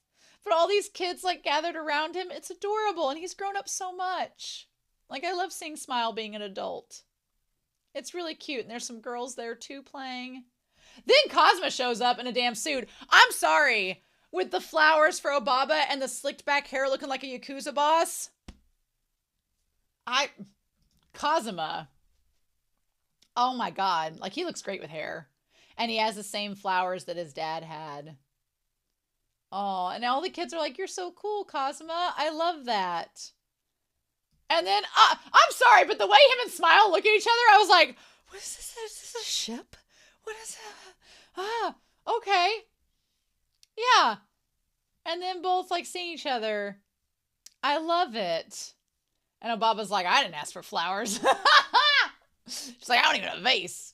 But all these kids like gathered around him. It's adorable, and he's grown up so much. Like, I love seeing Smile being an adult. It's really cute, and there's some girls there too playing. Then Cosma shows up in a damn suit. I'm sorry, with the flowers for Obaba and the slicked back hair looking like a Yakuza boss. Cosma. Oh my god, like he looks great with hair. And he has the same flowers that his dad had. Oh, and all the kids are like, you're so cool, Cosma. I love that. And then, I'm sorry, but the way him and Smile look at each other, I was like, what is this? Is this a ship? What is that? Okay. Yeah. And then both like seeing each other. I love it. And Obaba's like, I didn't ask for flowers. She's like, I don't even have a vase.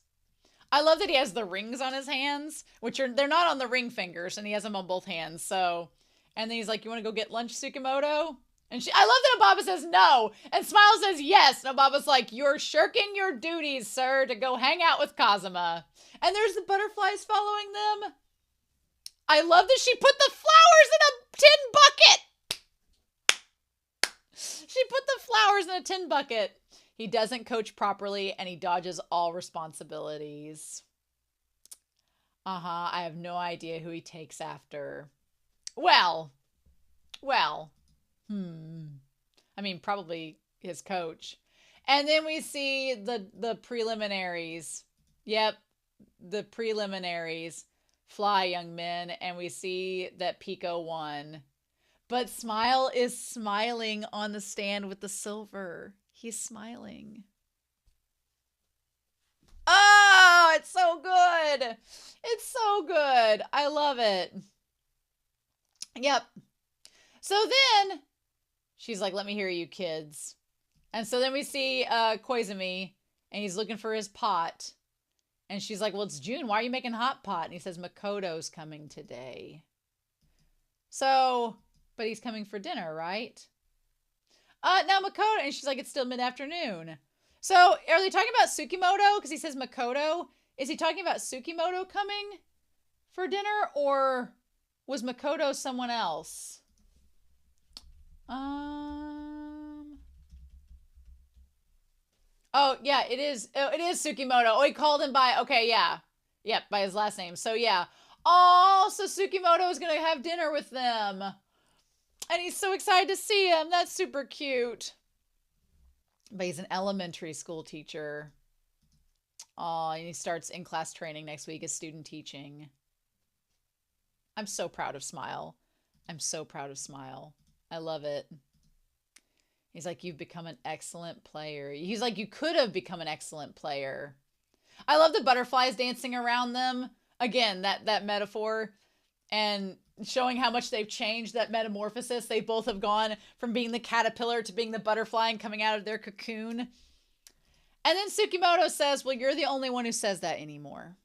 I love that he has the rings on his hands, they're not on the ring fingers, and he has them on both hands. So, and then he's like, you want to go get lunch, Tsukamoto? And I love that Obaba says no, and Smile says yes. And Obaba's like, you're shirking your duties, sir, to go hang out with Kazuma. And there's the butterflies following them. I love that she put the flowers in a tin bucket. She put the flowers in a tin bucket. He doesn't coach properly, and he dodges all responsibilities. I have no idea who he takes after. Well. I mean, probably his coach. And then we see the preliminaries. Yep, the preliminaries. Fly, young men. And we see that Pico won. But Smile is smiling on the stand with the silver. He's smiling. Oh, it's so good. It's so good. I love it. Yep. So then she's like, let me hear you kids. And so then we see Koizumi, and he's looking for his pot. And she's like, well, it's June. Why are you making hot pot? And he says, Makoto's coming today. So, but he's coming for dinner, right? No, Makoto. And she's like, it's still mid-afternoon. So are they talking about Tsukimoto? Because he says Makoto. Is he talking about Tsukimoto coming for dinner? Or was Makoto someone else? Oh, yeah, it is. Oh, it is Tsukimoto. Oh, he called him by, okay, yeah. Yep, by his last name. So, yeah. Oh, so Tsukimoto is going to have dinner with them. And he's so excited to see him. That's super cute. But he's an elementary school teacher. Oh, and he starts in-class training next week as student teaching. I'm so proud of Smile. I'm so proud of Smile. I love it. He's like, you've become an excellent player. He's like, you could have become an excellent player. I love the butterflies dancing around them. Again, that metaphor and showing how much they've changed, that metamorphosis. They both have gone from being the caterpillar to being the butterfly and coming out of their cocoon. And then Tsukimoto says, well, you're the only one who says that anymore.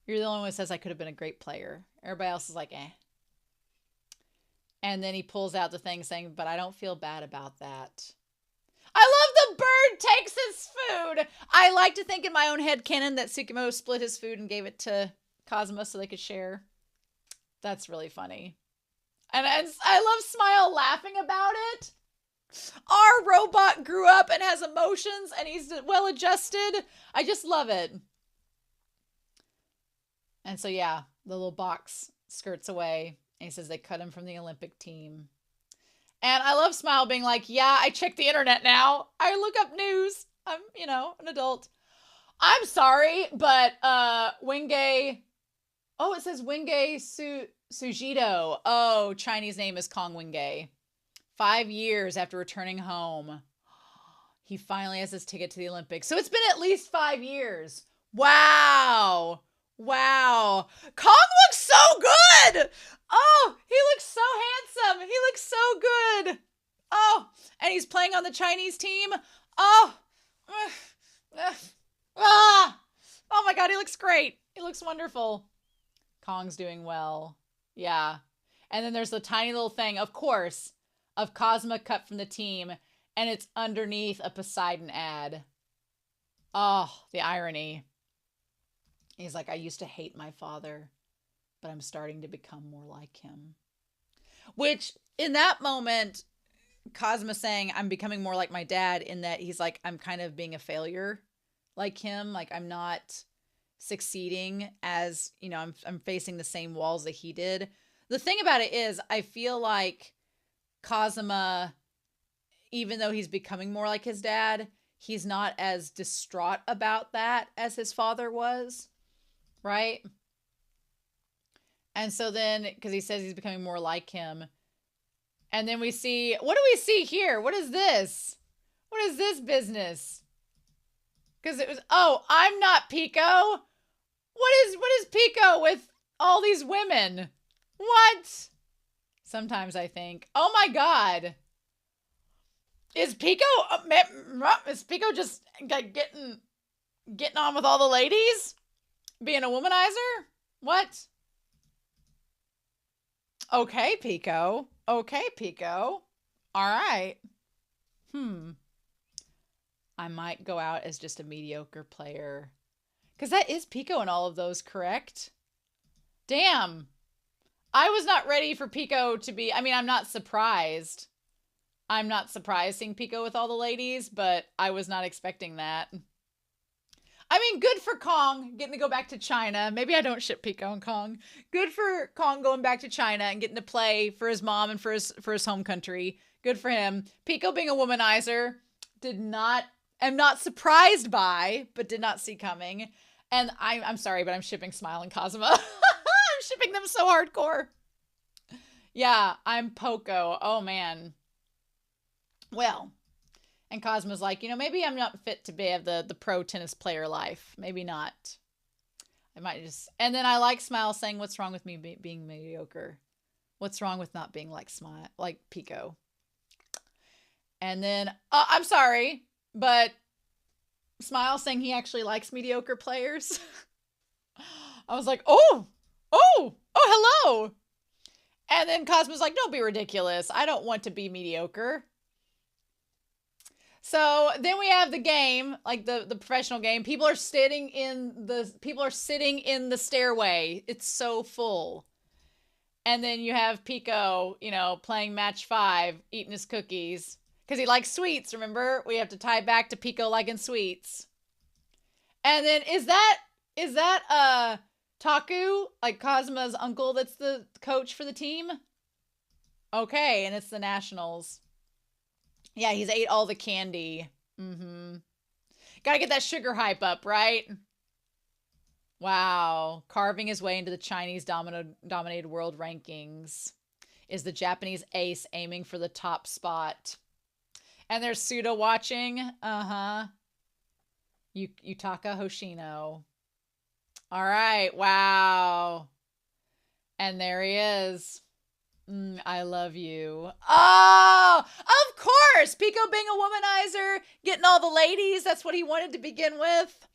You're the only one who says I could have been a great player. Everybody else is like, eh. And then he pulls out the thing saying, but I don't feel bad about that. I love the bird takes his food. I like to think in my own head canon that Tsukimoto split his food and gave it to Kazuma so they could share. That's really funny. And I love Smile laughing about it. Our robot grew up and has emotions and he's well adjusted. I just love it. And so, yeah, the little box skirts away. And he says they cut him from the Olympic team. And I love Smile being like, yeah, I check the internet now. I look up news. I'm, an adult. I'm sorry, but Wenge... Oh, it says Wenge Sujito. Oh, Chinese name is Kong Wenge. 5 years after returning home, he finally has his ticket to the Olympics. So it's been at least 5 years. Wow. Wow. Kong looks so good. Oh, he looks so handsome. He looks so good. Oh, and he's playing on the Chinese team. Oh. Oh my God, he looks great. He looks wonderful. Kong's doing well. Yeah. And then there's the tiny little thing, of course, of Kazuma cut from the team, and it's underneath a Poseidon ad. Oh, the irony. He's like, I used to hate my father, but I'm starting to become more like him. Which, in that moment, Kazuma saying, I'm becoming more like my dad, in that he's like, I'm kind of being a failure like him. Like, I'm not succeeding as, I'm facing the same walls that he did. The thing about it is, I feel like Kazuma, even though he's becoming more like his dad, he's not as distraught about that as his father was. Right? And so then, because he says he's becoming more like him. And then we see, what do we see here? What is this? What is this business? Because it was, oh, I'm not Pico. What is Pico with all these women? What? Sometimes I think, oh my God. Is Pico just getting on with all the ladies? Being a womanizer? What? Okay, Pico. Okay, Pico. All right. I might go out as just a mediocre player. Because that is Pico in all of those, correct? Damn. I was not ready for Pico to be... I mean, I'm not surprised. I'm not surprised seeing Pico with all the ladies, but I was not expecting that. I mean, good for Kong getting to go back to China. Maybe I don't ship Pico and Kong. Good for Kong going back to China and getting to play for his mom and for his home country. Good for him. Pico being a womanizer, am not surprised by, but did not see coming. And I'm sorry, but I'm shipping Smile and Kazuma. I'm shipping them so hardcore. Yeah, I'm Poco. Oh man. Well. And Cosmo's like, maybe I'm not fit to have the pro tennis player life. Maybe not. I might just... And then I like Smile saying, what's wrong with me being mediocre? What's wrong with not being like Pico? And then, I'm sorry, but Smile saying he actually likes mediocre players. I was like, oh, hello. And then Cosmo's like, don't be ridiculous. I don't want to be mediocre. So then we have the game, like the professional game. People are sitting in the stairway. It's so full. And then you have Pico, playing match 5, eating his cookies. Because he likes sweets, remember? We have to tie back to Pico liking sweets. And then is that Taku, like Kazuma's uncle, that's the coach for the team? Okay, and it's the Nationals. Yeah, he's ate all the candy. Mm-hmm. Gotta get that sugar hype up, right? Wow. Carving his way into the Chinese dominated world rankings. Is the Japanese ace aiming for the top spot? And there's Suda watching. Uh-huh. Yutaka Hoshino. All right. Wow. And there he is. I love you. Oh, of course. Pico being a womanizer, getting all the ladies. That's what he wanted to begin with.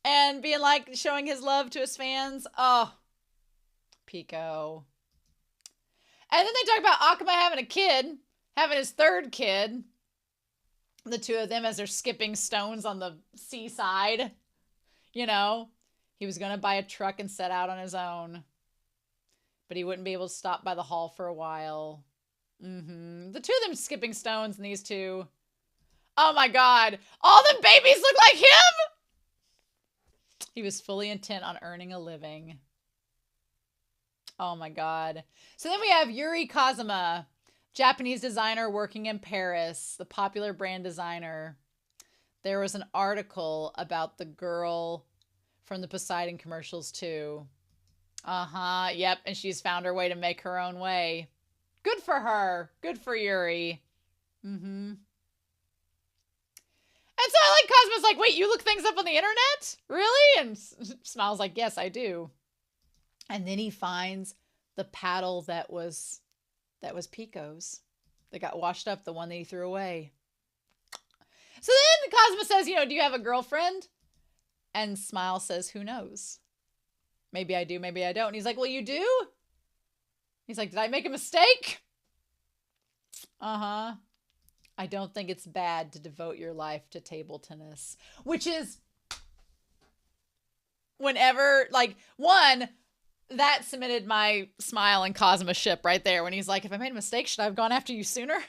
And being like, showing his love to his fans. Oh, Pico. And then they talk about Akuma having a kid, having his third kid. The two of them as they're skipping stones on the seaside. You know, he was going to buy a truck and set out on his own. But he wouldn't be able to stop by the hall for a while. The two of them skipping stones and these two. Oh my God. All the babies look like him. He was fully intent on earning a living. Oh my God. So then we have Yuri Kazuma, Japanese designer working in Paris, the popular brand designer. There was an article about the girl from the Poseidon commercials too. Uh-huh, yep, and she's found her way to make her own way. Good for her. Good for Yuri. And so I like Cosmo's like, wait, you look things up on the internet? Really? And Smile's like, yes, I do. And then he finds the paddle that was Pico's. That got washed up, the one that he threw away. So then Cosmo says, you know, do you have a girlfriend? And Smile says, who knows? Maybe I do, maybe I don't. And he's like, well, you do? He's like, did I make a mistake? Uh-huh. I don't think it's bad to devote your life to table tennis. Which is, whenever, like, one, that cemented my Smile and Cosmo ship right there. When he's like, if I made a mistake, should I have gone after you sooner?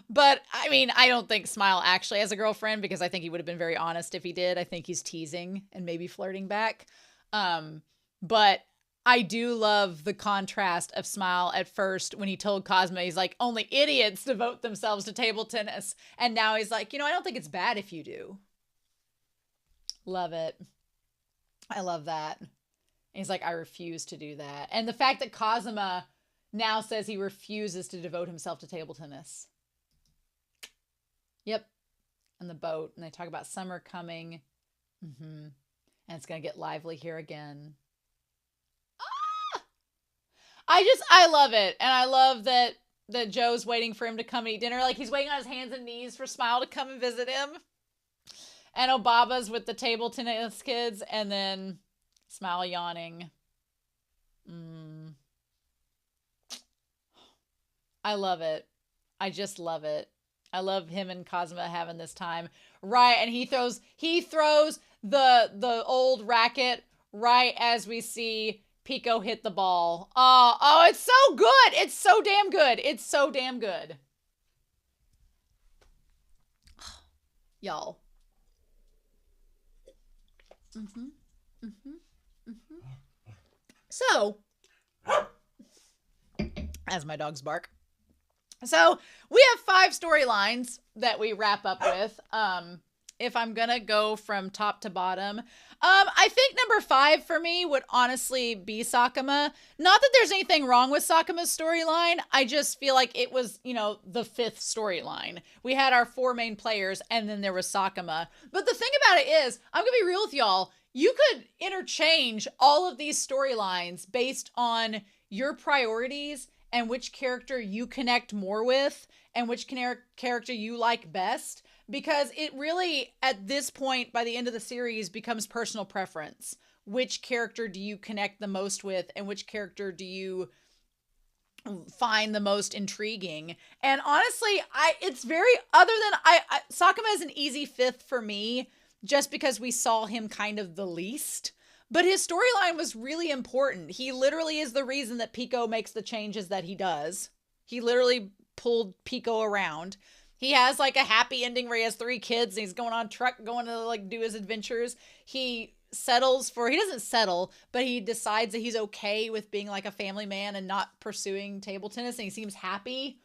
But, I mean, I don't think Smile actually has a girlfriend because I think he would have been very honest if he did. I think he's teasing and maybe flirting back. But I do love the contrast of Smile at first when he told Cosmo, he's like, only idiots devote themselves to table tennis. And now he's like, you know, I don't think it's bad if you do. Love it. I love that. And he's like, I refuse to do that. And the fact that Kazuma now says he refuses to devote himself to table tennis. Yep. And the boat. And they talk about summer coming. And it's going to get lively here again. Ah! I love it. And I love that Joe's waiting for him to come and eat dinner. Like, he's waiting on his hands and knees for Smile to come and visit him. And Obaba's with the table tennis kids. And then Smile yawning. I love it. I just love it. I love him and Kazuma having this time. Right, and he throws the old racket right as we see Pico hit the ball. Oh, it's so good. It's so damn good. It's so damn good. Y'all. So, as my dogs bark. So we have 5 storylines that we wrap up with. If I'm going to go from top to bottom, I think number 5 for me would honestly be Sakuma. Not that there's anything wrong with Sakuma's storyline. I just feel like it was, you know, the 5th storyline. We had our 4 main players and then there was Sakuma. But the thing about it is, I'm going to be real with y'all. You could interchange all of these storylines based on your priorities and which character you connect more with and which character you like best, because it really, at this point, by the end of the series, becomes personal preference. Which character do you connect the most with and which character do you find the most intriguing? And honestly, Sakuma is an easy 5th for me just because we saw him kind of the least. But his storyline was really important. He literally is the reason that Pico makes the changes that he does. He literally pulled Pico around. He has like a happy ending where he has 3 kids and he's going on truck going to like do his adventures. He doesn't settle, but he decides that he's okay with being like a family man and not pursuing table tennis, and he seems happy.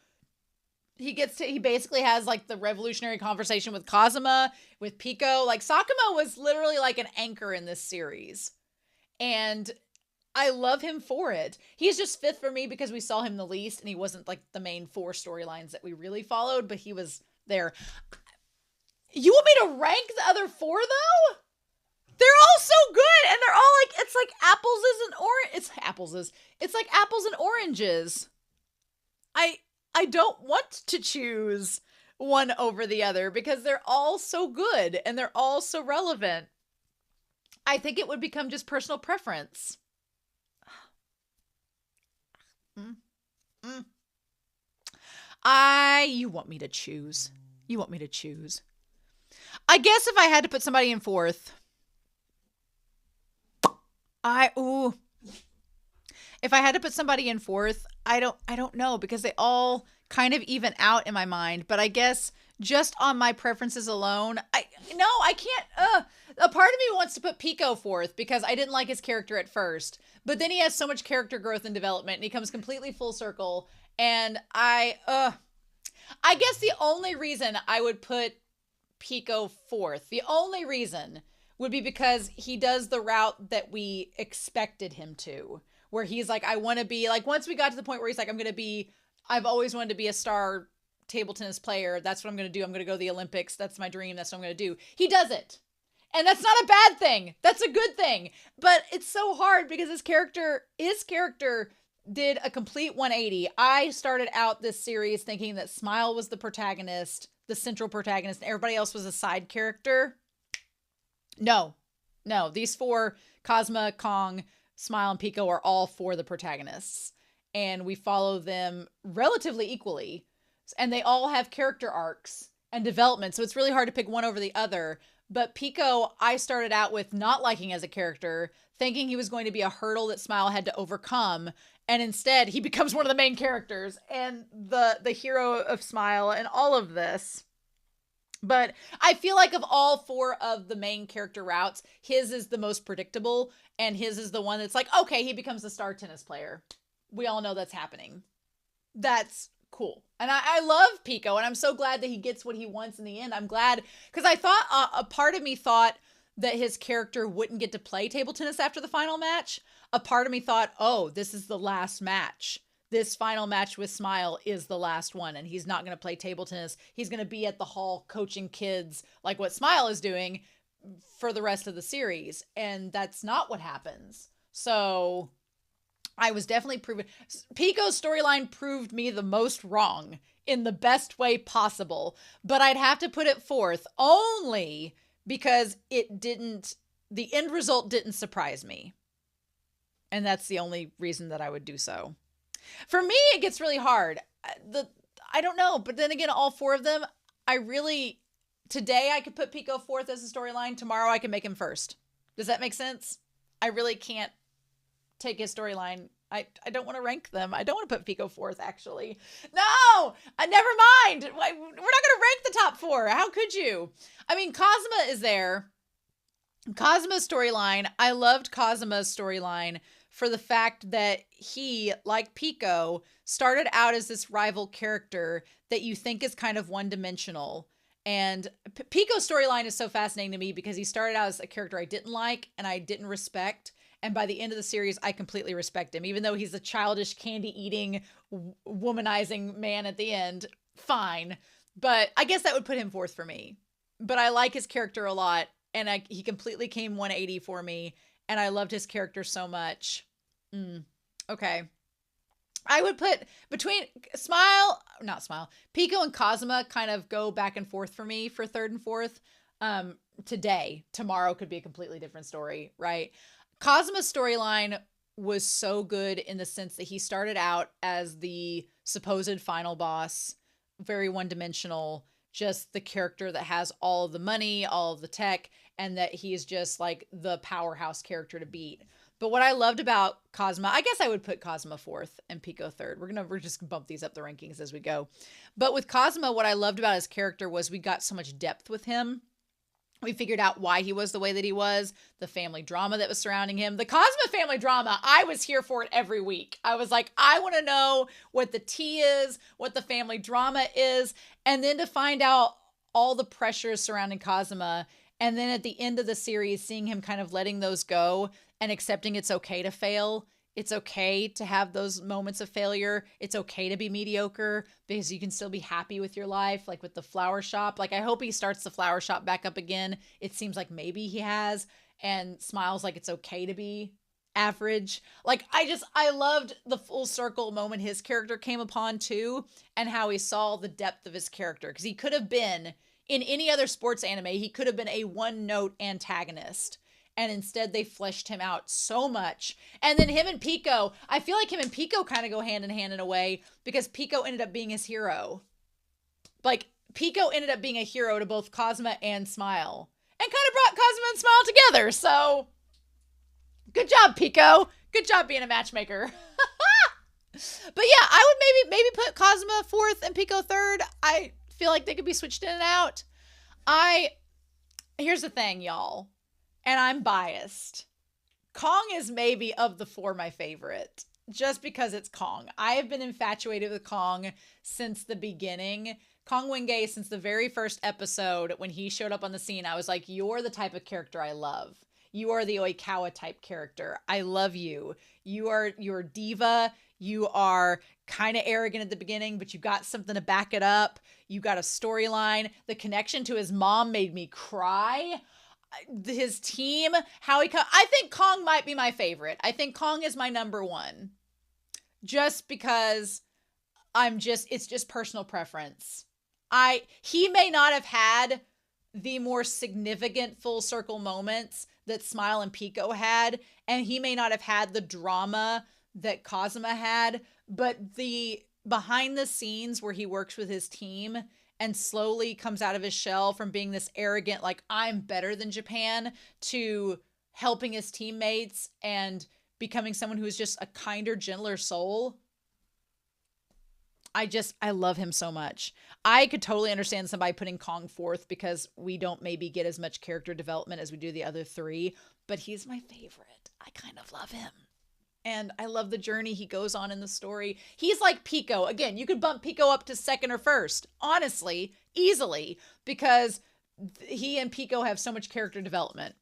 He basically has like the revolutionary conversation with Kazuma, with Pico. Like Sakuma was literally like an anchor in this series. And I love him for it. He's just 5th for me because we saw him the least and he wasn't like the main 4 storylines that we really followed, but he was there. You want me to rank the other 4 though? They're all so good and they're all like, it's like it's like apples and oranges. I don't want to choose one over the other because they're all so good and they're all so relevant. I think it would become just personal preference. You want me to choose. You want me to choose. I guess if I had to put somebody in 4th, if I had to put somebody in 4th, I don't know because they all kind of even out in my mind, but I guess just on my preferences alone, I can't, a part of me wants to put Pico 4th because I didn't like his character at first, but then he has so much character growth and development and he comes completely full circle. And I guess the only reason I would put Pico 4th, the only reason would be because he does the route that we expected him to, where he's like, I want to be like, once we got to the point where he's like, I've always wanted to be a star table tennis player. That's what I'm going to do. I'm going to go to the Olympics. That's my dream. That's what I'm going to do. He does it. And that's not a bad thing. That's a good thing. But it's so hard because his character did a complete 180. I started out this series thinking that Smile was the protagonist, the central protagonist, and everybody else was a side character. No, these 4, Cosma, Kong, Smile, and Pico, are all 4 the protagonists. And we follow them relatively equally. And they all have character arcs and development. So it's really hard to pick one over the other. But Pico, I started out with not liking as a character, thinking he was going to be a hurdle that Smile had to overcome. And instead, he becomes one of the main characters and the hero of Smile and all of this. But I feel like of all 4 of the main character routes, his is the most predictable. And his is the one that's like, okay, he becomes a star tennis player. We all know that's happening. That's cool. And I love Pico, and I'm so glad that he gets what he wants in the end. I'm glad, because I thought, a part of me thought that his character wouldn't get to play table tennis after the final match. A part of me thought, oh, this is the last match. This final match with Smile is the last one, and he's not going to play table tennis. He's going to be at the hall coaching kids like what Smile is doing for the rest of the series. And that's not what happens. So I was definitely proven. Pico's storyline proved me the most wrong in the best way possible, but I'd have to put it 4th only because the end result didn't surprise me. And that's the only reason that I would do so. For me, it gets really hard. I don't know, but then again, all 4 of them, today I could put Pico 4th as a storyline. Tomorrow I can make him 1st. Does that make sense? I really can't take his storyline. I don't want to rank them. I don't want to put Pico 4th, actually. No! Never mind! We're not going to rank the top 4. How could you? I mean, Kazuma is there. Kazuma's storyline, I loved Kazuma's storyline for the fact that he, like Pico, started out as this rival character that you think is kind of one-dimensional. And Pico's storyline is so fascinating to me because he started out as a character I didn't like and I didn't respect. And by the end of the series, I completely respect him. Even though he's a childish, candy-eating, womanizing man at the end, fine. But I guess that would put him 4th for me. But I like his character a lot. And he completely came 180 for me. And I loved his character so much. Okay. I would put between Pico and Kazuma kind of go back and forth for me for 3rd and 4th. Tomorrow could be a completely different story, right? Kazuma's storyline was so good in the sense that he started out as the supposed final boss, very one-dimensional, just the character that has all of the money, all of the tech, and that he's just like the powerhouse character to beat. But what I loved about Cosma, I guess I would put Cosma fourth and Pico third. We're just bump these up the rankings as we go. But with Cosma, what I loved about his character was we got so much depth with him. We figured out why he was the way that he was, the family drama that was surrounding him. The Cosma family drama, I was here for it every week. I was like, I want to know what the tea is, what the family drama is, and then to find out all the pressures surrounding Cosma. And then at the end of the series, seeing him kind of letting those go and accepting it's okay to fail. It's okay to have those moments of failure. It's okay to be mediocre because you can still be happy with your life. Like with the flower shop. Like I hope he starts the flower shop back up again. It seems like maybe he has, and smiles like it's okay to be average. Like I loved the full circle moment his character came upon too, and how he saw the depth of his character. Because he could have been, in any other sports anime, he could have been a one-note antagonist. And instead they fleshed him out so much. And then him and Pico, I feel like him and Pico kind of go hand in hand in a way, because Pico ended up being his hero. Like Pico ended up being a hero to both Cosma and Smile, and kind of brought Cosma and Smile together. So good job, Pico. Good job being a matchmaker. But yeah, I would maybe put Cosma fourth and Pico third. I feel like they could be switched in and out. Here's the thing, y'all. And I'm biased. Kong is maybe of the four my favorite, just because it's Kong. I have been infatuated with Kong since the beginning. Kong Wenge, since the very first episode, when he showed up on the scene, I was like, you're the type of character I love. You are the Oikawa type character. I love you. You're diva. You are kind of arrogant at the beginning, but you got something to back it up. You got a storyline. The connection to his mom made me cry. His team, I think Kong might be my favorite. I think Kong is my number one, just because it's just personal preference. He may not have had the more significant full circle moments that Smile and Pico had, and he may not have had the drama that Cosma had, but the behind the scenes where he works with his team and slowly comes out of his shell from being this arrogant, like, I'm better than Japan, to helping his teammates and becoming someone who is just a kinder, gentler soul. I love him so much. I could totally understand somebody putting Kong fourth because we don't maybe get as much character development as we do the other three, but he's my favorite. I kind of love him. And I love the journey he goes on in the story. He's like Pico. Again, you could bump Pico up to second or first, honestly, easily, because he and Pico have so much character development.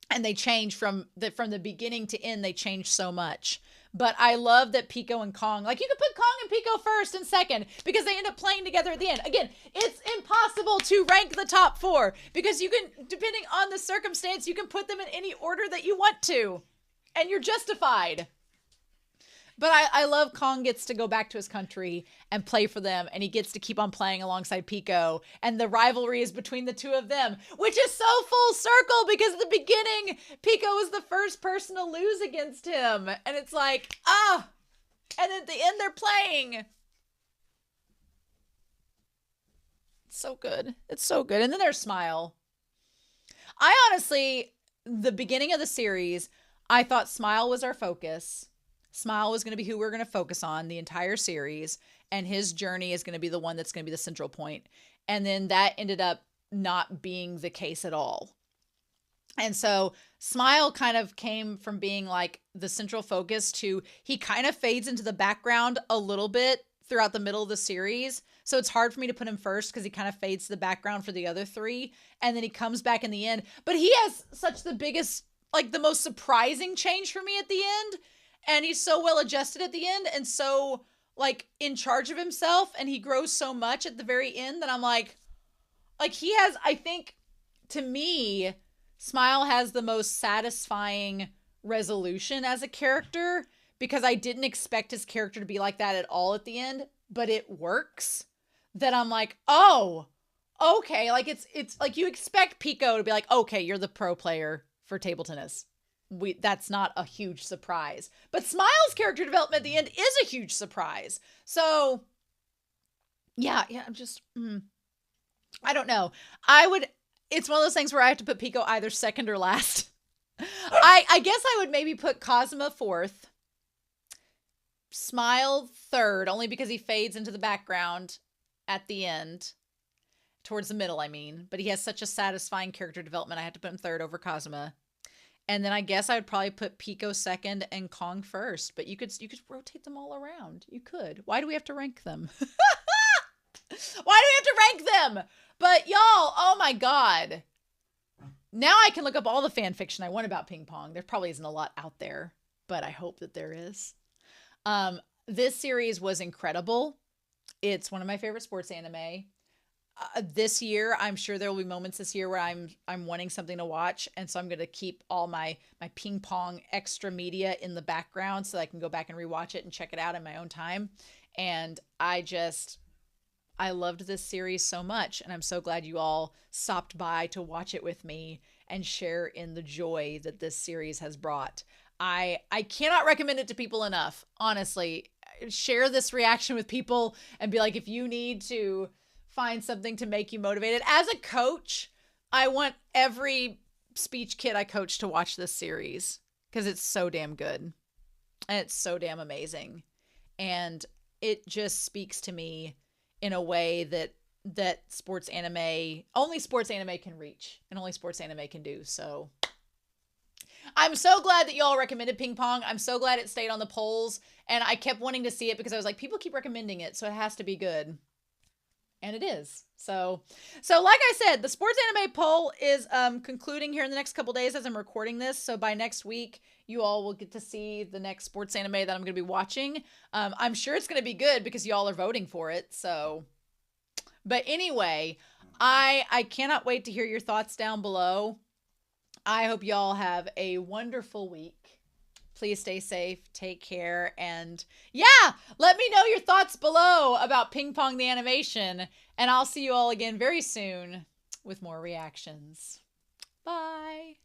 And they change from the beginning to end, they change so much. But I love that Pico and Kong, like you could put Kong and Pico first and second because they end up playing together at the end. Again, it's impossible to rank the top four because you can, depending on the circumstance, you can put them in any order that you want to. And you're justified. But I love Kong gets to go back to his country and play for them, and he gets to keep on playing alongside Pico, and the rivalry is between the two of them, which is so full circle because at the beginning, Pico was the first person to lose against him, and it's like, and at the end they're playing. It's so good. It's so good. And then there's Smile. I honestly, the beginning of the series, I thought Smile was our focus. Smile was going to be who we're going to focus on the entire series, and his journey is going to be the one that's going to be the central point. And then that ended up not being the case at all. And so Smile kind of came from being like the central focus to he kind of fades into the background a little bit throughout the middle of the series. So it's hard for me to put him first because he kind of fades to the background for the other three. And then he comes back in the end. But he has such the biggest, like the most surprising change for me at the end. And he's so well adjusted at the end and so like in charge of himself, and he grows so much at the very end that I'm like he has, I think to me, Smile has the most satisfying resolution as a character because I didn't expect his character to be like that at all at the end, but it works. That I'm like, oh, okay. Like it's like you expect Pico to be like, okay, you're the pro player for table tennis. That's not a huge surprise. But Smile's character development at the end is a huge surprise. So, yeah, I'm just, I don't know. It's one of those things where I have to put Pico either second or last. I guess I would maybe put Cosmo fourth, Smile third, only because he fades into the background at the end. Towards the middle, I mean. But he has such a satisfying character development. I had to put him third over Cosmo. And then I guess I would probably put Pico second and Kong first. But you could rotate them all around. You could. Why do we have to rank them? Why do we have to rank them? But y'all, oh my God. Now I can look up all the fan fiction I want about ping pong. There probably isn't a lot out there, but I hope that there is. This series was incredible. It's one of my favorite sports anime. This year, I'm sure there will be moments this year where I'm wanting something to watch, and so I'm going to keep all my ping pong extra media in the background so that I can go back and rewatch it and check it out in my own time. And I loved this series so much, and I'm so glad you all stopped by to watch it with me and share in the joy that this series has brought. I cannot recommend it to people enough. Honestly, share this reaction with people and be like, if you need to find something to make you motivated. As a coach, I want every speech kid I coach to watch this series because it's so damn good and it's so damn amazing. And it just speaks to me in a way that only sports anime can reach and only sports anime can do. So I'm so glad that y'all recommended ping pong. I'm so glad it stayed on the polls, and I kept wanting to see it because I was like, people keep recommending it, so it has to be good. And it is. So like I said, the sports anime poll is concluding here in the next couple days as I'm recording this. So by next week, you all will get to see the next sports anime that I'm going to be watching. I'm sure it's going to be good because y'all are voting for it. So, but anyway, I cannot wait to hear your thoughts down below. I hope y'all have a wonderful week. Please stay safe, take care, and yeah, let me know your thoughts below about Ping Pong the animation, and I'll see you all again very soon with more reactions. Bye.